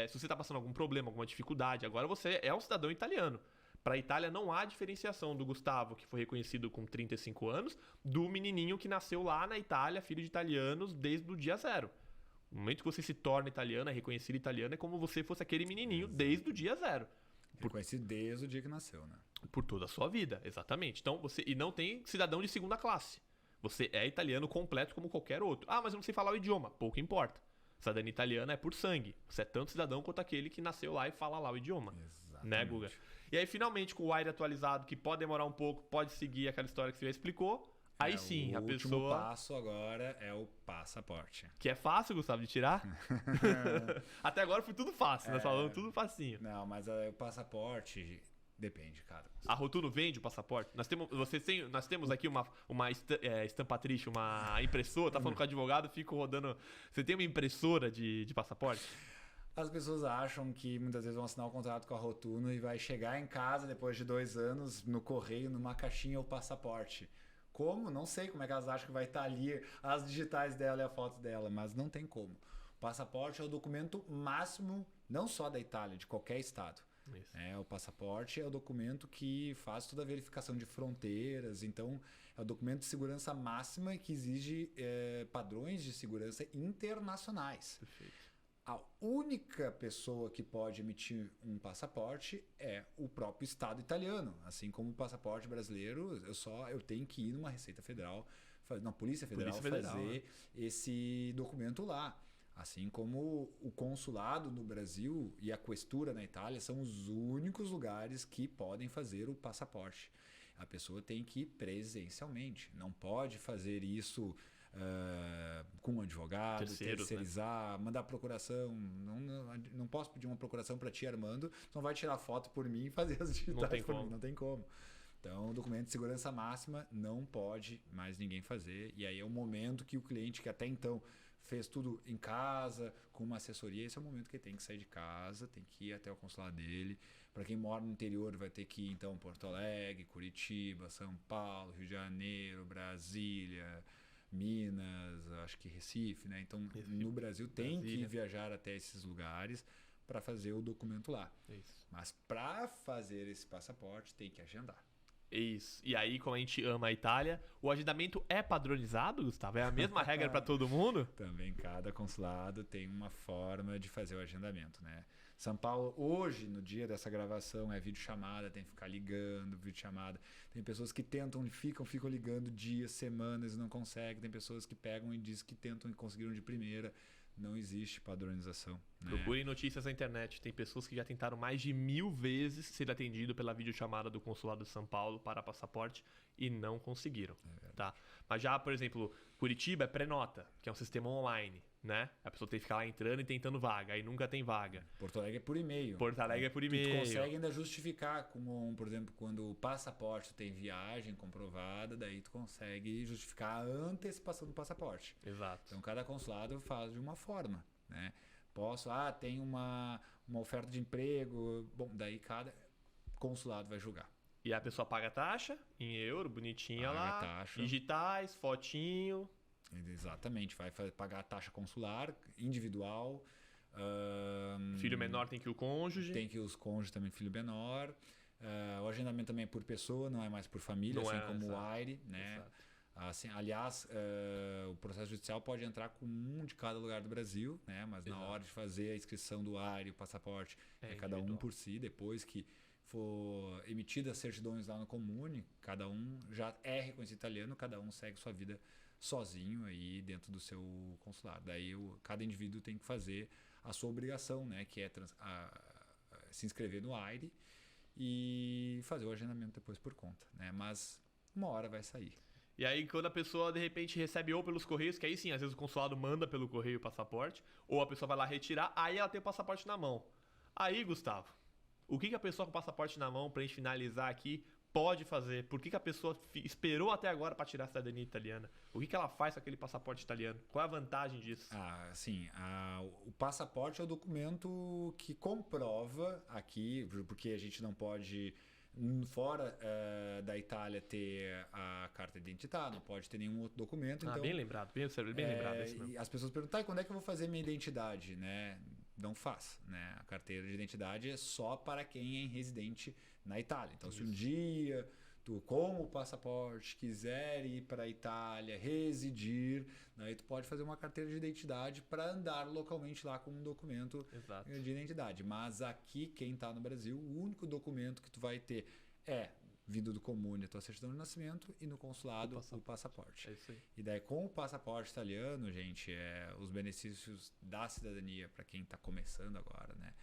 se você está passando algum problema, alguma dificuldade. Agora você é um cidadão italiano. Para a Itália não há diferenciação do Gustavo, que foi reconhecido com 35 anos, do menininho que nasceu lá na Itália, filho de italianos, desde o dia zero. No momento que você se torna italiano, é reconhecido italiano, é como você fosse aquele menininho desde o dia zero. Reconhecido desde o dia que nasceu, né? Por toda a sua vida, exatamente. Então, e não tem cidadão de segunda classe. Você é italiano completo como qualquer outro. Mas eu não sei falar o idioma. Pouco importa. Cidadania italiana é por sangue. Você é tanto cidadão quanto aquele que nasceu lá e fala lá o idioma. Exatamente. Né, Guga? E aí, finalmente, com o AIRE atualizado, que pode demorar um pouco, pode seguir aquela história que você já explicou. Aí sim, a pessoa... O último passo agora é o passaporte. Que é fácil, Gustavo, de tirar? Até agora foi tudo fácil, nós falamos tudo facinho. Não, mas o passaporte depende, cara. A Rotuno vende o passaporte? Nós temos aqui uma estampatriz, uma impressora, tá falando com o advogado, fico rodando... Você tem uma impressora de passaporte? As pessoas acham que muitas vezes vão assinar um contrato com a Rotuno e vai chegar em casa depois de 2 anos, no correio, numa caixinha, o passaporte. Como? Não sei como é que elas acham que vai estar ali as digitais dela e a foto dela, mas não tem como. O passaporte é o documento máximo, não só da Itália, de qualquer estado. Isso. O passaporte é o documento que faz toda a verificação de fronteiras, então é o documento de segurança máxima que exige padrões de segurança internacionais. Perfeito. A única pessoa que pode emitir um passaporte é o próprio Estado italiano. Assim como o passaporte brasileiro, eu tenho que ir numa Receita Federal, na Polícia Federal, fazer esse documento lá. Assim como o consulado no Brasil e a questura na Itália são os únicos lugares que podem fazer o passaporte. A pessoa tem que ir presencialmente, não pode fazer isso... com um advogado, terceirizar, né? Mandar procuração. Não posso pedir uma procuração para ti, Armando, tu não vai tirar foto por mim e fazer as digitais por mim. Não tem como. Então, o documento de segurança máxima não pode mais ninguém fazer. E aí é o momento que o cliente, que até então fez tudo em casa, com uma assessoria, esse é o momento que ele tem que sair de casa, tem que ir até o consulado dele. Para quem mora no interior, vai ter que ir, então, Porto Alegre, Curitiba, São Paulo, Rio de Janeiro, Brasília... Minas, acho que Recife, né? Então, no Brasil tem que viajar até esses lugares para fazer o documento lá. Isso. Mas para fazer esse passaporte tem que agendar. Isso. E aí, como a gente ama a Itália, o agendamento é padronizado, Gustavo? É a mesma regra para todo mundo? Também cada consulado tem uma forma de fazer o agendamento, né? São Paulo, hoje, no dia dessa gravação, é videochamada, tem que ficar ligando, videochamada. Tem pessoas que ficam ligando dias, semanas e não conseguem. Tem pessoas que pegam e dizem que tentam e conseguiram de primeira. Não existe padronização. Né? Procurem notícias na internet. Tem pessoas que já tentaram mais de 1000 vezes ser atendido pela videochamada do Consulado de São Paulo para passaporte e não conseguiram. Tá? Mas já, por exemplo, Curitiba é pré-nota, que é um sistema online, né? A pessoa tem que ficar lá entrando e tentando vaga, aí nunca tem vaga. Porto Alegre é por e-mail. Porto Alegre é por e-mail. Tu consegue ainda justificar, por exemplo, quando o passaporte tem viagem comprovada, daí tu consegue justificar a antecipação do passaporte. Exato. Então cada consulado faz de uma forma, né? Tem uma oferta de emprego, bom, daí cada consulado vai julgar. E a pessoa paga a taxa em euro, bonitinha Paga lá, a taxa. digitais, fotinho. Exatamente, vai pagar a taxa consular individual. Filho menor tem que ir o cônjuge. Tem que ir os cônjuges também, filho menor. O agendamento também é por pessoa, não é mais por família, Não assim é, como exato. o AIRE, né? Exato. Assim, aliás, o processo judicial pode entrar com um de cada lugar do Brasil, né? Mas Exato. na hora de fazer a inscrição do AIRE, o passaporte, é cada um individual. por si. Depois que for emitidas as certidões lá no Comune, cada um já é reconhecido italiano, cada um segue sua vida sozinho aí dentro do seu consulado. Daí cada indivíduo tem que fazer a sua obrigação, né? Que é se inscrever no AIRE e fazer o agendamento depois por conta, né? Mas uma hora vai sair. E aí, quando a pessoa, de repente, recebe ou pelos correios, que aí sim, às vezes o consulado manda pelo correio o passaporte, ou a pessoa vai lá retirar, aí ela tem o passaporte na mão. Aí, Gustavo, o que a pessoa com o passaporte na mão, pra gente finalizar aqui, pode fazer? Por que a pessoa esperou até agora para tirar a cidadania italiana? O que ela faz com aquele passaporte italiano? Qual é a vantagem disso? O passaporte é o documento que comprova aqui, porque a gente não pode, fora da Itália, ter a carta identitária, não pode ter nenhum outro documento. Então, bem lembrado, bem lembrado. É isso mesmo. E as pessoas perguntam, e quando é que eu vou fazer minha identidade? Né? Não faz. Né? A carteira de identidade é só para quem é residente na Itália. Então, se um dia tu, com o passaporte, quiser ir para a Itália, residir, aí tu pode fazer uma carteira de identidade para andar localmente lá com um documento de identidade. Mas aqui, quem está no Brasil, o único documento que tu vai ter é vindo do Comune, a tua certidão de nascimento, e no consulado o passaporte. É isso aí. E daí com o passaporte italiano, gente, os benefícios da cidadania para quem está começando agora, né?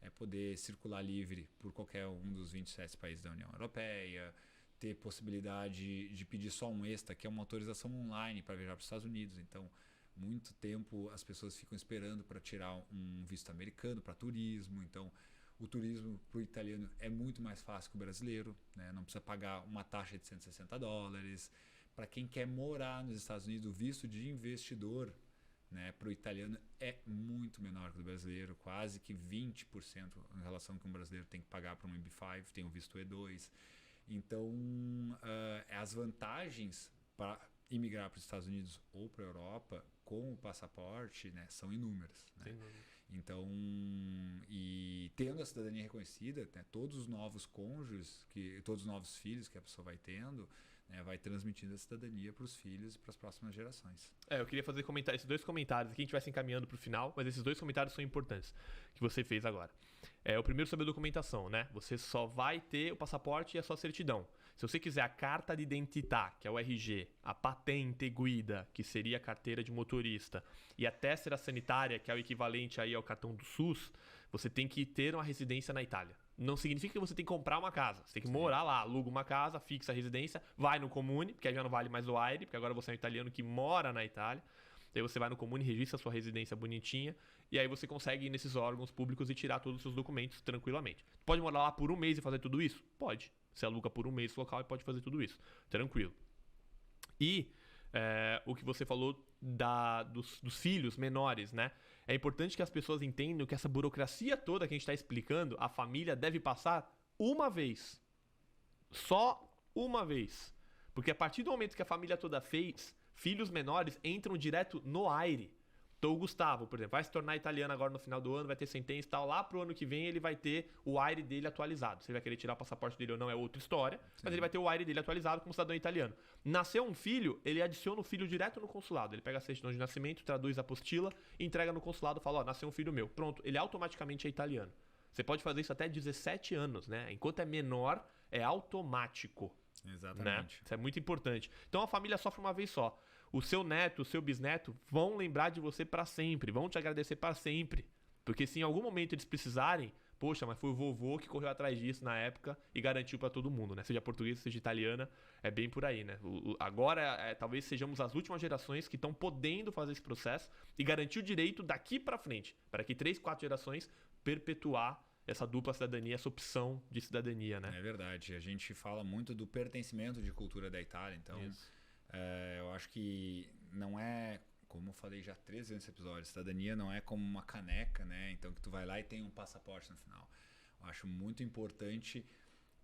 É poder circular livre por qualquer um dos 27 países da União Europeia, ter possibilidade de pedir só um ESTA, que é uma autorização online para viajar para os Estados Unidos. Então, muito tempo as pessoas ficam esperando para tirar um visto americano para turismo. Então, o turismo para o italiano é muito mais fácil que o brasileiro, né? Não precisa pagar uma taxa de $160. Para quem quer morar nos Estados Unidos, o visto de investidor, né, para o italiano é muito menor que o do brasileiro, quase que 20% em relação ao que um brasileiro tem que pagar para um MB5, tem o visto E2. Então, as vantagens para imigrar para os Estados Unidos ou para a Europa com o passaporte, né, são inúmeras. Né? Então, e tendo a cidadania reconhecida, né, todos os novos cônjuges, todos os novos filhos que a pessoa vai tendo, né, vai transmitindo a cidadania para os filhos e para as próximas gerações. Eu queria fazer esses 2 comentários aqui, a gente vai se encaminhando para o final, mas esses 2 comentários são importantes, que você fez agora. O primeiro sobre a documentação, né? Você só vai ter o passaporte e a sua certidão. Se você quiser a carta de identità, que é o RG, a patente guida, que seria a carteira de motorista, e a tessera sanitária, que é o equivalente aí ao cartão do SUS, você tem que ter uma residência na Itália. Não significa que você tem que comprar uma casa. Você tem que morar lá, aluga uma casa, fixa a residência, vai no Comune, porque aí já não vale mais o AIRE, porque agora você é um italiano que mora na Itália. Daí você vai no Comune, registra a sua residência bonitinha, e aí você consegue ir nesses órgãos públicos e tirar todos os seus documentos tranquilamente. Pode morar lá por um mês e fazer tudo isso? Pode. Você aluga por um mês o local e pode fazer tudo isso. Tranquilo. E o que você falou dos filhos menores, né? É importante que as pessoas entendam que essa burocracia toda que a gente está explicando, a família deve passar uma vez. Só uma vez. Porque a partir do momento que a família toda fez, filhos menores entram direto no AIRE. Então o Gustavo, por exemplo, vai se tornar italiano agora no final do ano, vai ter sentença e tal. Lá pro ano que vem ele vai ter o AIRE dele atualizado. Se ele vai querer tirar o passaporte dele ou não é outra história. Sim. Mas ele vai ter o AIRE dele atualizado como cidadão italiano. Nasceu um filho, ele adiciona o filho direto no consulado. Ele pega a certidão de nascimento, traduz a apostila, entrega no consulado e fala, nasceu um filho meu. Pronto, ele automaticamente é italiano. Você pode fazer isso até 17 anos, né? Enquanto é menor, é automático. Exatamente. Né? Isso é muito importante. Então a família sofre uma vez só. O seu neto, o seu bisneto vão lembrar de você para sempre, vão te agradecer para sempre. Porque se em algum momento eles precisarem, poxa, mas foi o vovô que correu atrás disso na época e garantiu para todo mundo, né? Seja portuguesa, seja italiana, é bem por aí, né? Agora, talvez sejamos as últimas gerações que estão podendo fazer esse processo e garantir o direito daqui para frente, para que 3, 4 gerações perpetuar essa dupla cidadania, essa opção de cidadania, né? É verdade. A gente fala muito do pertencimento de cultura da Itália, então eu acho que não é, como eu falei já 3 vezes nesse episódio, cidadania não é como uma caneca, né? Então que tu vai lá e tem um passaporte no final. Eu acho muito importante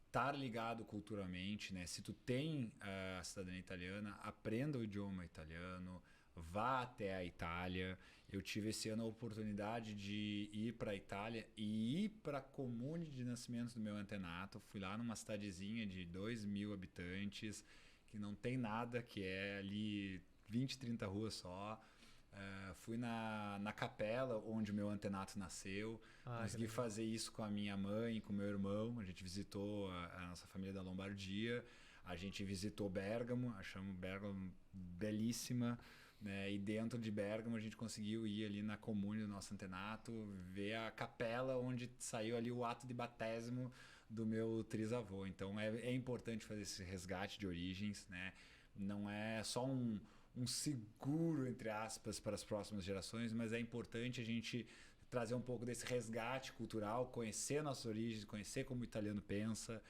estar ligado culturalmente, né? Se tu tem a cidadania italiana, aprenda o idioma italiano, vá até a Itália. Eu tive esse ano a oportunidade de ir para a Itália e ir para a comune de nascimentos do meu antenato. Fui lá numa cidadezinha de 2.000 habitantes, que não tem nada, que é ali 20, 30 ruas só. Fui na capela onde o meu antenato nasceu. Consegui fazer isso com a minha mãe, com o meu irmão. A gente visitou a nossa família da Lombardia. A gente visitou Bérgamo, achamos Bérgamo belíssima. Né? E dentro de Bérgamo a gente conseguiu ir ali na comune do nosso antenato, ver a capela onde saiu ali o ato de batismo do meu trisavô. Então é importante fazer esse resgate de origens, né? Não é só um seguro, entre aspas, para as próximas gerações, mas é importante a gente trazer um pouco desse resgate cultural, conhecer nossas origens, conhecer como o italiano pensa,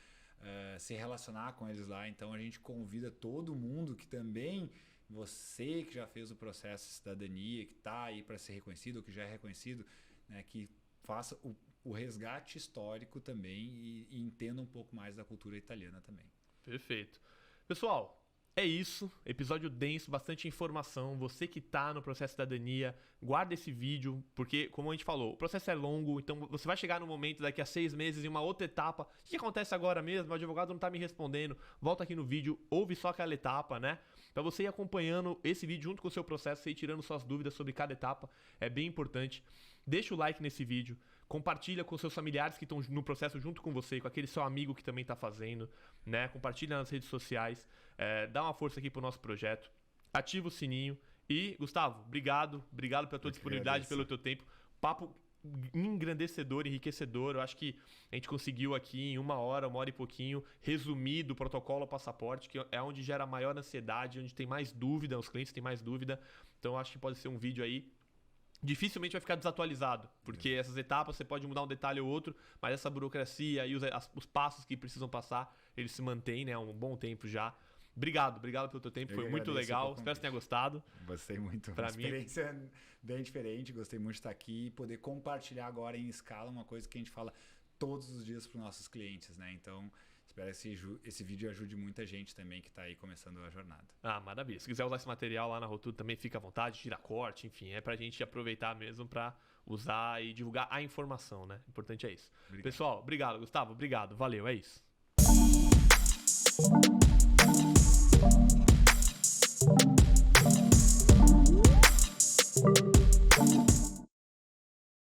se relacionar com eles lá. Então a gente convida todo mundo que também... Você que já fez o processo de cidadania, que está aí para ser reconhecido, ou que já é reconhecido, né, que faça o resgate histórico também e entenda um pouco mais da cultura italiana também. Perfeito. Pessoal, é isso. Episódio denso, bastante informação. Você que está no processo de cidadania, guarda esse vídeo, porque, como a gente falou, o processo é longo, então você vai chegar no momento daqui a 6 meses em uma outra etapa. O que acontece agora mesmo? O advogado não está me respondendo. Volta aqui no vídeo, ouve só aquela etapa, né? Para você ir acompanhando esse vídeo junto com o seu processo, você ir tirando suas dúvidas sobre cada etapa, é bem importante. Deixa o like nesse vídeo, compartilha com seus familiares que estão no processo junto com você, com aquele seu amigo que também está fazendo, né? Compartilha nas redes sociais, dá uma força aqui pro nosso projeto, ativa o sininho e, Gustavo, obrigado pela tua disponibilidade, pelo teu tempo, papo engrandecedor, enriquecedor. Eu acho que a gente conseguiu aqui em 1 hora e pouquinho resumir do protocolo ao passaporte, que é onde gera maior ansiedade, onde tem mais dúvida, os clientes têm mais dúvida. Então eu acho que pode ser um vídeo aí dificilmente vai ficar desatualizado, porque essas etapas você pode mudar um detalhe ou outro, mas essa burocracia e os passos que precisam passar, eles se mantêm, né, há um bom tempo já. Obrigado pelo teu tempo, foi muito legal, espero que você tenha gostado. Gostei muito, uma experiência bem diferente, gostei muito de estar aqui e poder compartilhar agora em escala uma coisa que a gente fala todos os dias para os nossos clientes, né? Então, espero que esse vídeo ajude muita gente também que está aí começando a jornada. Maravilha, se quiser usar esse material lá na Rotudo também fica à vontade, tira corte, enfim, é pra gente aproveitar mesmo para usar e divulgar a informação, né? O importante é isso. Obrigado. Pessoal, obrigado, Gustavo, obrigado, valeu, é isso.